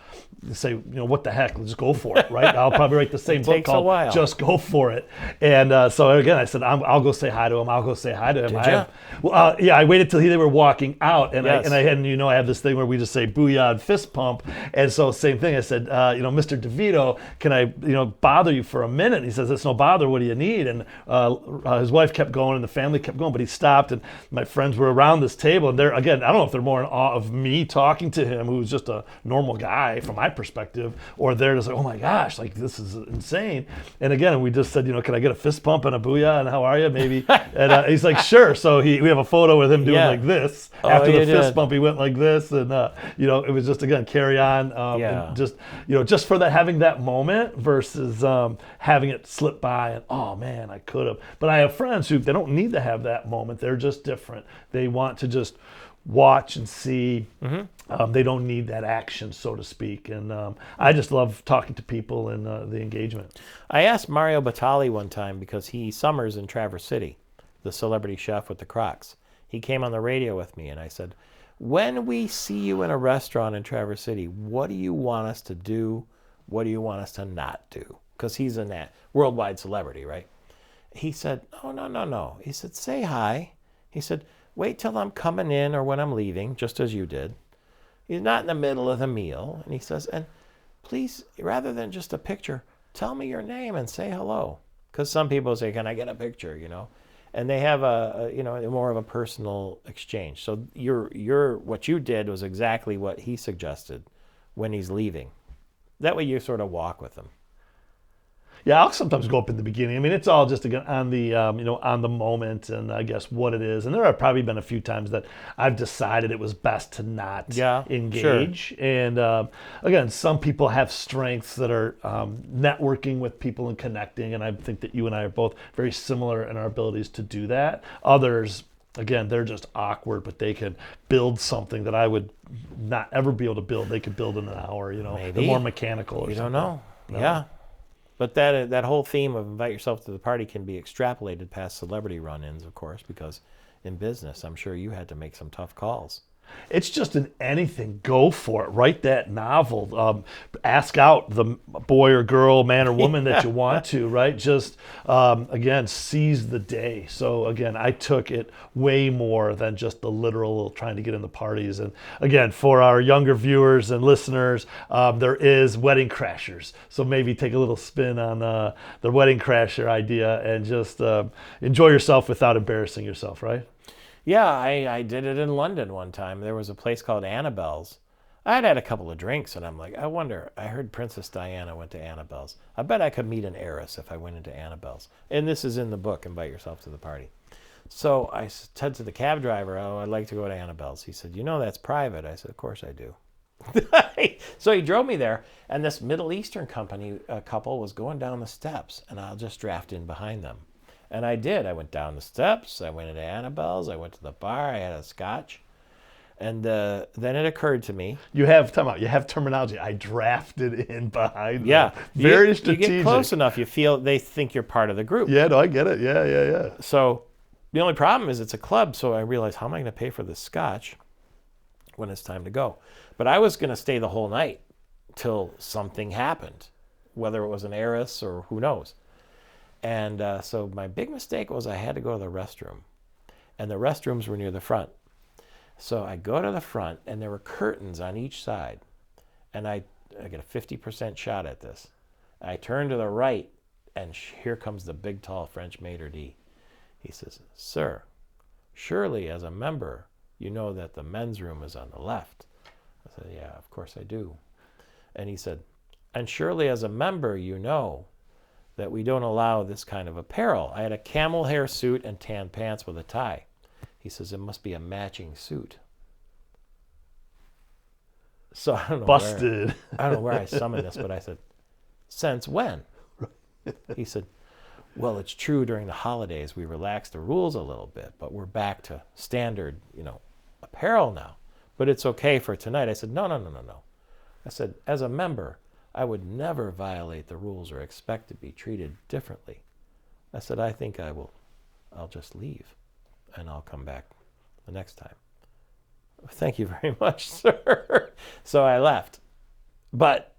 say, what the heck, let's go for it, right? I'll probably write the same book called Just Go For It. And so again, I said, I'll go say hi to him. I'll go say hi to him. I waited till they were walking out, and I have this thing where we just say booyah and fist pump, and so same thing. I said, Mr. DeVito, can I bother you for a minute? And he says, it's no bother. What do you need? And his wife kept going, and the family kept going, but he stopped, and my friends were around this table, and they're, again, I don't know if they're more in awe of me talking to him, who's just a normal guy from my perspective, or they're just like, oh my gosh, like this is insane. And again, we just said, can I get a fist pump and a booyah and how are you, maybe? And he's like, sure. So we have a photo with him doing like this. After the fist bump, he went like this, and it was just, again, carry on, and just for that, having that moment versus having it slip by and, oh man, I could have. But I have friends who, they don't need to have that moment. They're just different. They want to just watch and see. They don't need that action, so to speak. And I just love talking to people and the engagement. I asked Mario Batali one time, because he summers in Traverse City, the celebrity chef with the Crocs. He came on the radio with me, and I said, when we see you in a restaurant in Traverse City, what do you want us to do? What do you want us to not do? Because he's a worldwide celebrity, right? He said, oh, no. He said, say hi. He said, wait till I'm coming in or when I'm leaving, just as you did. He's not in the middle of the meal. And he says, and please, rather than just a picture, tell me your name and say hello. Because some people say, can I get a picture, And they have a more of a personal exchange. So what you did was exactly what he suggested when he's leaving. That way you sort of walk with him. Yeah, I'll sometimes go up in the beginning. I mean, it's all just again on the on the moment and I guess what it is. And there have probably been a few times that I've decided it was best to not Yeah, sure. engage. And again, some people have strengths that are networking with people and connecting. And I think that you and I are both very similar in our abilities to do that. Others, again, they're just awkward, but they can build something that I would not ever be able to build. They could build in an hour. They're Maybe. more mechanical or You something. don't know. No. Yeah. But that whole theme of invite yourself to the party can be extrapolated past celebrity run-ins, of course, because in business, I'm sure you had to make some tough calls. It's just an anything. Go for it. Write that novel. Ask out the boy or girl, man or woman that you want to, right? Just, again, seize the day. So, again, I took it way more than just the literal trying to get in the parties. And, again, for our younger viewers and listeners, there is Wedding Crashers. So maybe take a little spin on the Wedding Crasher idea and just enjoy yourself without embarrassing yourself, right? Yeah, I did it in London one time. There was a place called Annabelle's. I'd had a couple of drinks, and I'm like, I wonder, I heard Princess Diana went to Annabelle's. I bet I could meet an heiress if I went into Annabelle's. And this is in the book, Invite Yourself to the Party. So I said to the cab driver, oh, I'd like to go to Annabelle's. He said, you know that's private. I said, of course I do. So he drove me there, and this Middle Eastern couple was going down the steps, and I'll just draft in behind them. And I did. I went down the steps. I went into Annabelle's. I went to the bar. I had a scotch. And then it occurred to me. You have terminology. I drafted in behind. Yeah. Them. Very you strategic. You get close enough, you feel they think you're part of the group. Yeah, no, I get it. Yeah. So the only problem is it's a club. So I realized, how am I going to pay for this scotch when it's time to go? But I was going to stay the whole night till something happened, whether it was an heiress or who knows. And so my big mistake was I had to go to the restroom. And the restrooms were near the front. So I go to the front, and there were curtains on each side. And I get a 50% shot at this. I turn to the right, and here comes the big, tall French maitre d'. He says, sir, surely as a member, you know that the men's room is on the left. I said, yeah, of course I do. And he said, and surely as a member, you know that we don't allow this kind of apparel. I had a camel hair suit and tan pants with a tie. He says, it must be a matching suit. So I don't know. Busted. I don't know where I summoned this, but I said, since when? He said, well, it's true during the holidays we relaxed the rules a little bit, but we're back to standard, apparel now. But it's okay for tonight. I said, no. I said, as a member, I would never violate the rules or expect to be treated differently. I said, I think I'll just leave and I'll come back the next time. Thank you very much, sir. So I left. But,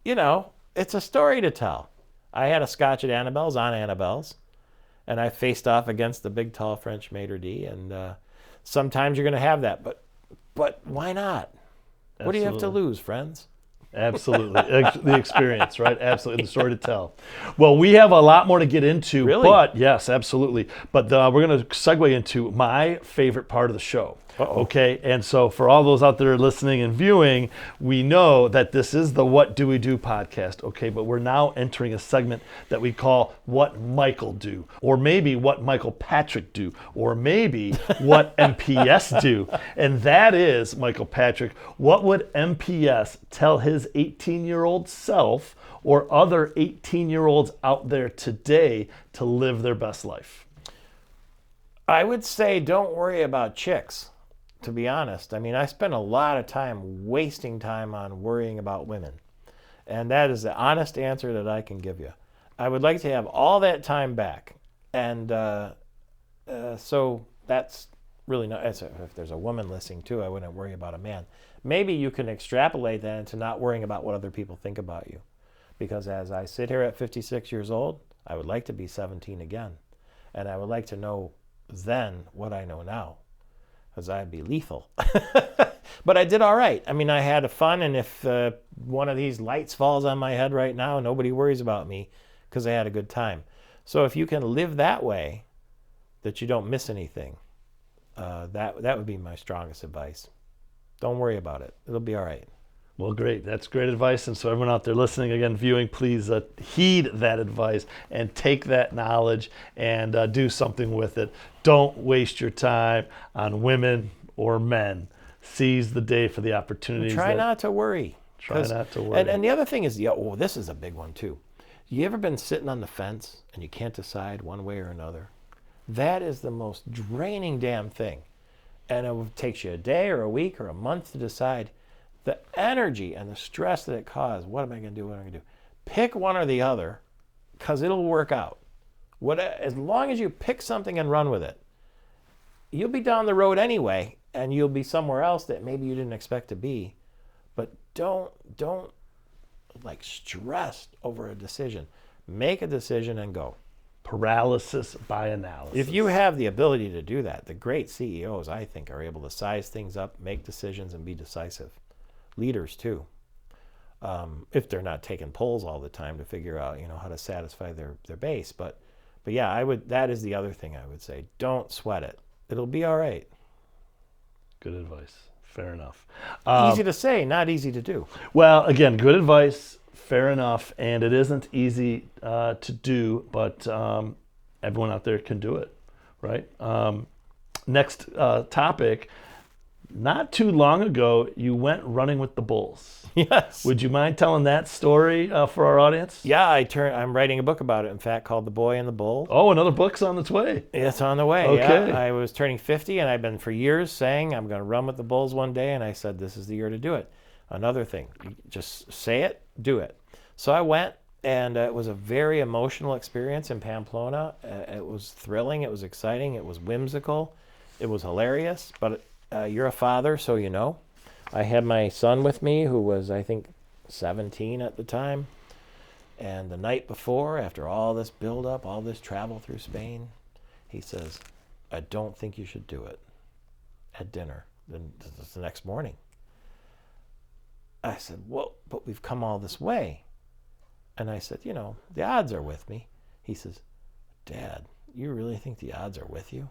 it's a story to tell. I had a scotch at Annabelle's on Annabelle's, and I faced off against the big, tall French maitre d', and sometimes you're going to have that, but why not? Absolutely. What do you have to lose, friends? Absolutely. The experience, right? Absolutely. The story to tell. Well, we have a lot more to get into. Really? But yes, absolutely. But we're going to segue into my favorite part of the show. Uh-oh. Okay. And so for all those out there listening and viewing, we know that this is the What Do We Do podcast. Okay. But we're now entering a segment that we call What Michael Do, or maybe What Michael Patrick Do, or maybe What MPS Do. And that is, Michael Patrick, what would MPS tell his 18-year-old self or other 18-year-olds out there today to live their best life? I would say don't worry about chicks, to be honest. I mean, I spent a lot of time wasting time on worrying about women. And that is the honest answer that I can give you. I would like to have all that time back. And so that's really not, if there's a woman listening too, I wouldn't worry about a man. Maybe you can extrapolate that into not worrying about what other people think about you. Because as I sit here at 56 years old, I would like to be 17 again. And I would like to know then what I know now, because I'd be lethal. But I did all right. I mean, I had fun, and if one of these lights falls on my head right now, nobody worries about me because I had a good time. So if you can live that way, that you don't miss anything, that would be my strongest advice. Don't worry about it. It'll be all right. Well, great. That's great advice. And so everyone out there listening, again, viewing, please heed that advice and take that knowledge and do something with it. Don't waste your time on women or men. Seize the day for the opportunities. Try not to worry. Try not to worry. And the other thing is, this is a big one too. You ever been sitting on the fence and you can't decide one way or another? That is the most draining damn thing. And it takes you a day or a week or a month to decide. The energy and the stress that it causes, what am I going to do, what am I going to do? Pick one or the other, because it'll work out. As long as you pick something and run with it, you'll be down the road anyway, and you'll be somewhere else that maybe you didn't expect to be. But don't like stress over a decision. Make a decision and go. Paralysis by analysis. If you have the ability to do that, the great CEOs, I think, are able to size things up, make decisions, and be decisive. Leaders too, if they're not taking polls all the time to figure out, how to satisfy their base. But yeah, that is the other thing I would say. Don't sweat it. It'll be all right. Good advice. Fair enough. Easy to say, not easy to do. Well, again, good advice. Fair enough. And it isn't easy to do, but everyone out there can do it, right? Next topic. Not too long ago, you went running with the bulls. Yes. Would you mind telling that story for our audience? Yeah, I'm writing a book about it, in fact, called The Boy and the Bull. Oh, another book's on its way. It's on the way. Okay. Yeah. I was turning 50, and I've been for years saying I'm going to run with the bulls one day, and I said this is the year to do it. Another thing, just say it, do it. So I went, and it was a very emotional experience in Pamplona. It was thrilling. It was exciting. It was whimsical. It was hilarious, but you're a father, so you know. I had my son with me, who was, I think, 17 at the time. And the night before, after all this build-up, all this travel through Spain, he says, I don't think you should do it at dinner the next morning. I said, well, but we've come all this way. And I said, the odds are with me. He says, Dad, you really think the odds are with you?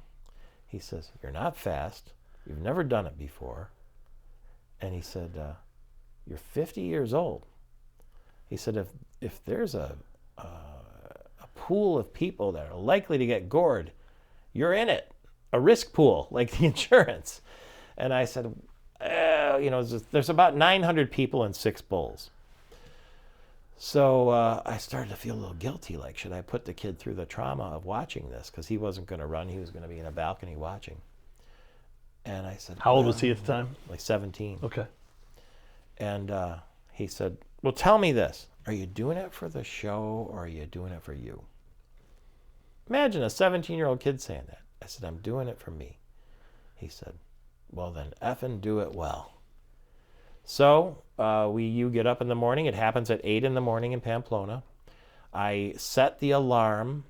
He says, you're not fast. You've never done it before. And he said, you're 50 years old. He said, if there's a pool of people that are likely to get gored, you're in it. A risk pool, like the insurance. And I said, there's about 900 people and 6 bulls. So I started to feel a little guilty, like, should I put the kid through the trauma of watching this? Because he wasn't going to run. He was going to be in a balcony watching. And I said, how old was he at the time? Like 17. Okay. And he said, well, tell me this. Are you doing it for the show or are you doing it for you? Imagine a 17-year-old kid saying that. I said, I'm doing it for me. He said, well, then effing do it well. So you get up in the morning. It happens at 8 in the morning in Pamplona. I set the alarm.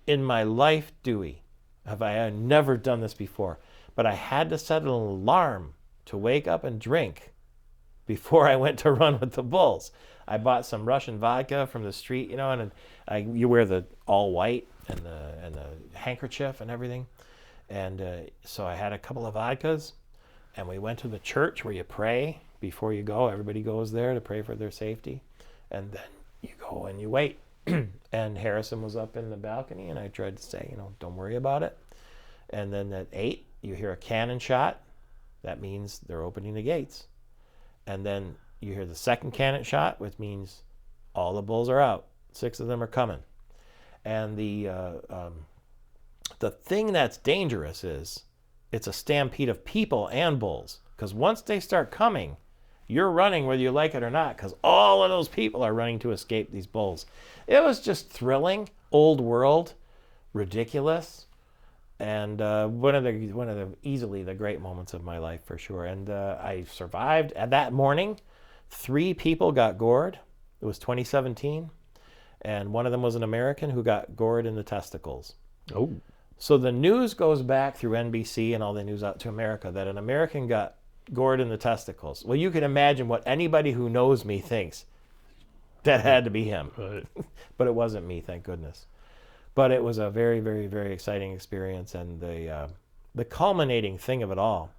In my life, Dewey, I had never done this before. But I had to set an alarm to wake up and drink before I went to run with the bulls. I bought some Russian vodka from the street, and you wear the all white and the handkerchief and everything. And so I had a couple of vodkas, and we went to the church where you pray before you go. Everybody goes there to pray for their safety. And then you go and you wait. And Harrison was up in the balcony, and I tried to say, don't worry about it. And then at 8, you hear a cannon shot. That means they're opening the gates. And then you hear the second cannon shot, which means all the bulls are out. 6 of them are coming. And the thing that's dangerous is it's a stampede of people and bulls. Because once they start coming, you're running whether you like it or not, because all of those people are running to escape these bulls. It was just thrilling, old world, ridiculous. And one of the easily the great moments of my life for sure. And I survived. And that morning, 3 people got gored. It was 2017, and one of them was an American who got gored in the testicles. Oh. So the news goes back through NBC and all the news out to America that an American got gored in the testicles. Well, you can imagine what anybody who knows me thinks. That had to be him. Right. But it wasn't me, thank goodness. But it was a very, very, very exciting experience, and the culminating thing of it all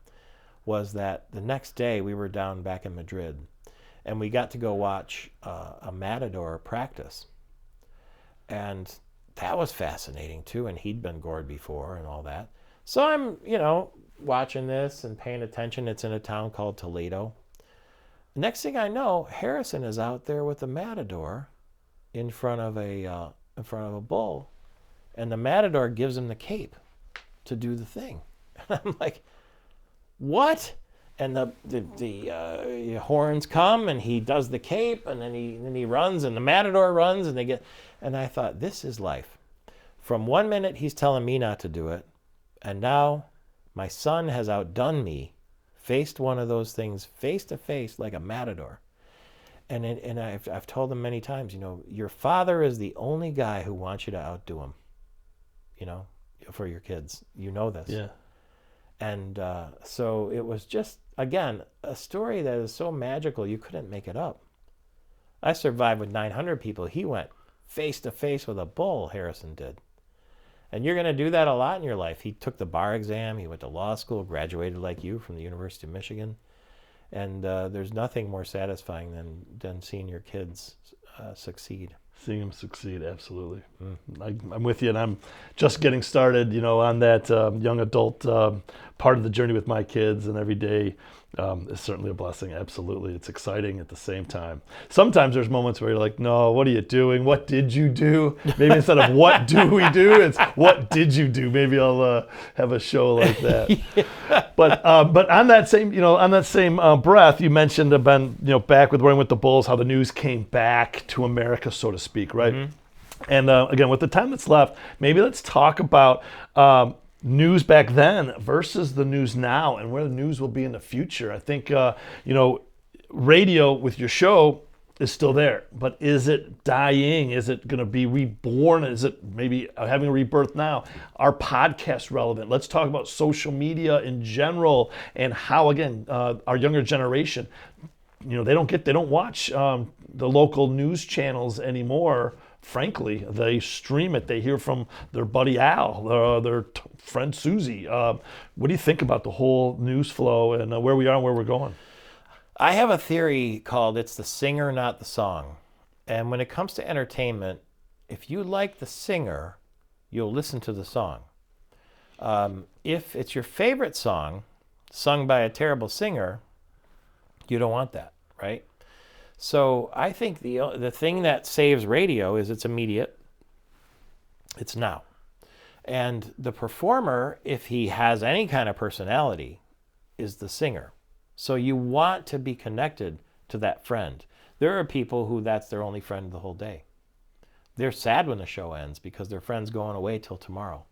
was that the next day we were down back in Madrid, and we got to go watch a matador practice. And that was fascinating too, and he'd been gored before and all that. So I'm, watching this and paying attention. It's in a town called Toledo. Next thing I know, Harrison is out there with the matador in front of a bull, and the matador gives him the cape to do the thing. And I'm like, what? And the horns come, and he does the cape, and then he runs, and the matador runs, and I thought, this is life. From 1 minute he's telling me not to do it, and now my son has outdone me, faced one of those things face to face like a matador. And I've told him many times, your father is the only guy who wants you to outdo him, for your kids. You know this. Yeah. And so it was just, again, a story that is so magical you couldn't make it up. I survived with 900 people. He went face to face with a bull, Harrison did. And you're going to do that a lot in your life. He took the bar exam. He went to law school, graduated like you from the University of Michigan. And there's nothing more satisfying than seeing your kids succeed. Seeing them succeed, absolutely. I'm with you, and I'm just getting started, on that young adult part of the journey with my kids, and every day is certainly a blessing. Absolutely. It's exciting at the same time. Sometimes there's moments where you're like, no, what are you doing? What did you do? Maybe instead of what do we do, it's what did you do? Maybe I'll have a show like that. Yeah. But on that same breath, you mentioned back with Running with the Bulls, how the news came back to America, so to speak, right? Mm-hmm. And again, with the time that's left, maybe let's talk about news back then versus the news now, and where the news will be in the future. I think radio with your show is still there, but is it dying? Is it going to be reborn? Is it maybe having a rebirth now? Are podcasts relevant? Let's talk about social media in general, and how, again, our younger generation, they don't watch the local news channels anymore. Frankly, they stream it. They hear from their buddy Al, their friend Susie. What do you think about the whole news flow and where we are and where we're going? I have a theory called it's the singer, not the song. And when it comes to entertainment, if you like the singer, you'll listen to the song. If it's your favorite song sung by a terrible singer, you don't want that, right? So I think the thing that saves radio is it's immediate. It's now. And the performer, if he has any kind of personality, is the singer. So you want to be connected to that friend. There are people who that's their only friend the whole day. They're sad when the show ends because their friend's going away till tomorrow.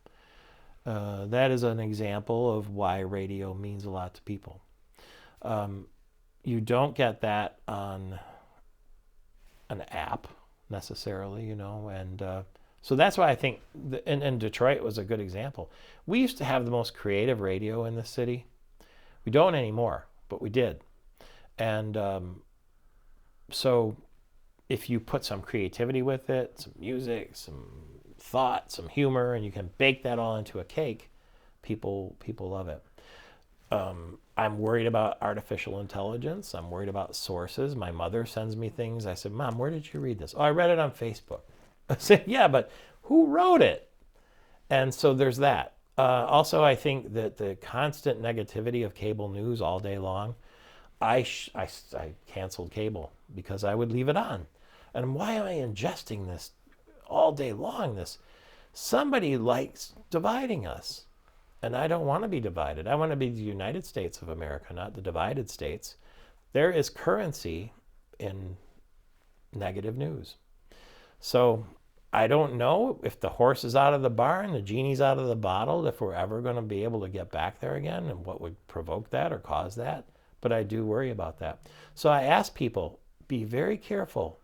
That is an example of why radio means a lot to people. You don't get that on an app necessarily, and so that's why I think, and Detroit was a good example. We used to have the most creative radio in the city. We don't anymore, but we did. And so if you put some creativity with it, some music, some thought, some humor, and you can bake that all into a cake, people love it. I'm worried about artificial intelligence. I'm worried about sources. My mother sends me things. I said, Mom, where did you read this? Oh, I read it on Facebook. I said, yeah, but who wrote it? And so there's that. Also, I think that the constant negativity of cable news all day long, I canceled cable because I would leave it on. And why am I ingesting this all day long? Somebody likes dividing us. And I don't want to be divided. I want to be the United States of America, not the divided states. There is currency in negative news. So I don't know if the horse is out of the barn, the genie's out of the bottle, if we're ever going to be able to get back there again and what would provoke that or cause that. But I do worry about that. So I ask people, be very careful,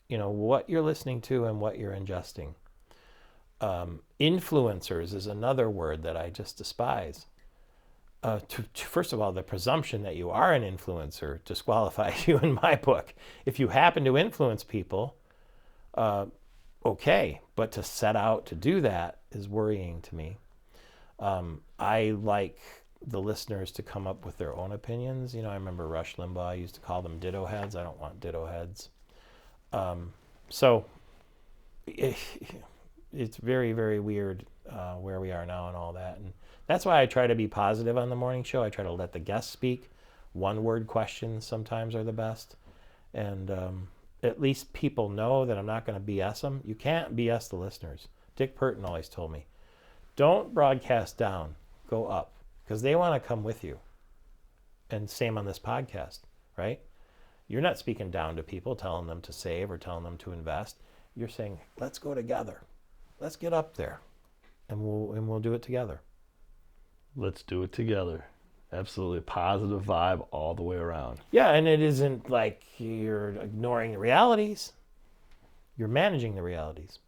what you're listening to and what you're ingesting. Influencers is another word that I just despise. First of all, the presumption that you are an influencer disqualifies you in my book. If you happen to influence people, okay, but to set out to do that is worrying to me. I like the listeners to come up with their own opinions. I remember Rush Limbaugh used to call them ditto heads. I don't want ditto heads. So it's very, very weird where we are now and all that. And that's why I try to be positive on the morning show. I try to let the guests speak. One-word questions sometimes are the best. And at least people know that I'm not going to BS them. You can't BS the listeners. Dick Purton always told me, don't broadcast down, go up, because they want to come with you. And same on this podcast, right? You're not speaking down to people, telling them to save or telling them to invest. You're saying, let's go together. Let's get up there, and we'll do it together. Let's do it together. Absolutely. Positive vibe all the way around. Yeah, and it isn't like you're ignoring the realities. You're managing the realities.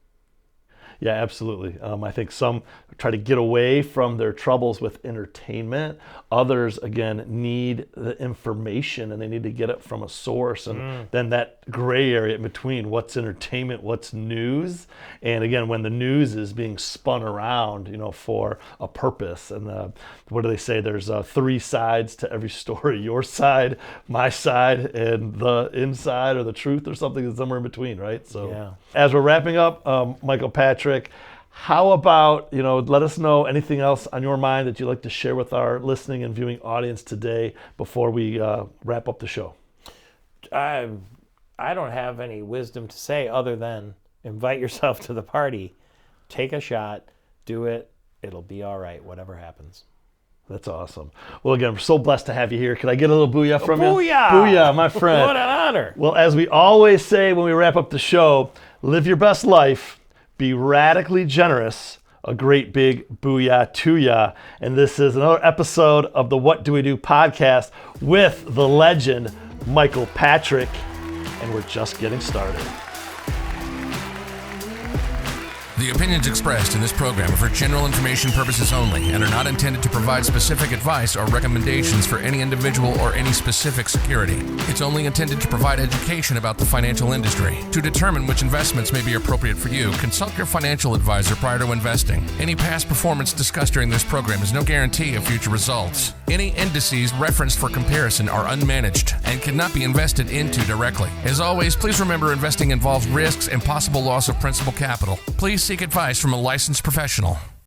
Yeah, absolutely. I think some try to get away from their troubles with entertainment. Others, again, need the information and they need to get it from a source. And then that gray area in between, what's entertainment, what's news. And again, when the news is being spun around, for a purpose. And what do they say? There's 3 sides to every story. Your side, my side, and the inside or the truth or something is somewhere in between, right? So yeah. As we're wrapping up, Michael Patrick, how about, let us know anything else on your mind that you'd like to share with our listening and viewing audience today before we wrap up the show? I don't have any wisdom to say other than invite yourself to the party, take a shot, do it. It'll be all right, whatever happens. That's awesome. Well, again, we're so blessed to have you here. Could I get a little booyah from you? Booyah! Booyah, my friend. What an honor. Well, as we always say when we wrap up the show, live your best life, be radically generous, a great big booyah to ya. And this is another episode of the What Do We Do podcast with the legend, Michael Patrick. And we're just getting started. The opinions expressed in this program are for general information purposes only and are not intended to provide specific advice or recommendations for any individual or any specific security. It's only intended to provide education about the financial industry. To determine which investments may be appropriate for you, consult your financial advisor prior to investing. Any past performance discussed during this program is no guarantee of future results. Any indices referenced for comparison are unmanaged and cannot be invested into directly. As always, please remember investing involves risks and possible loss of principal capital. Please seek advice from a licensed professional.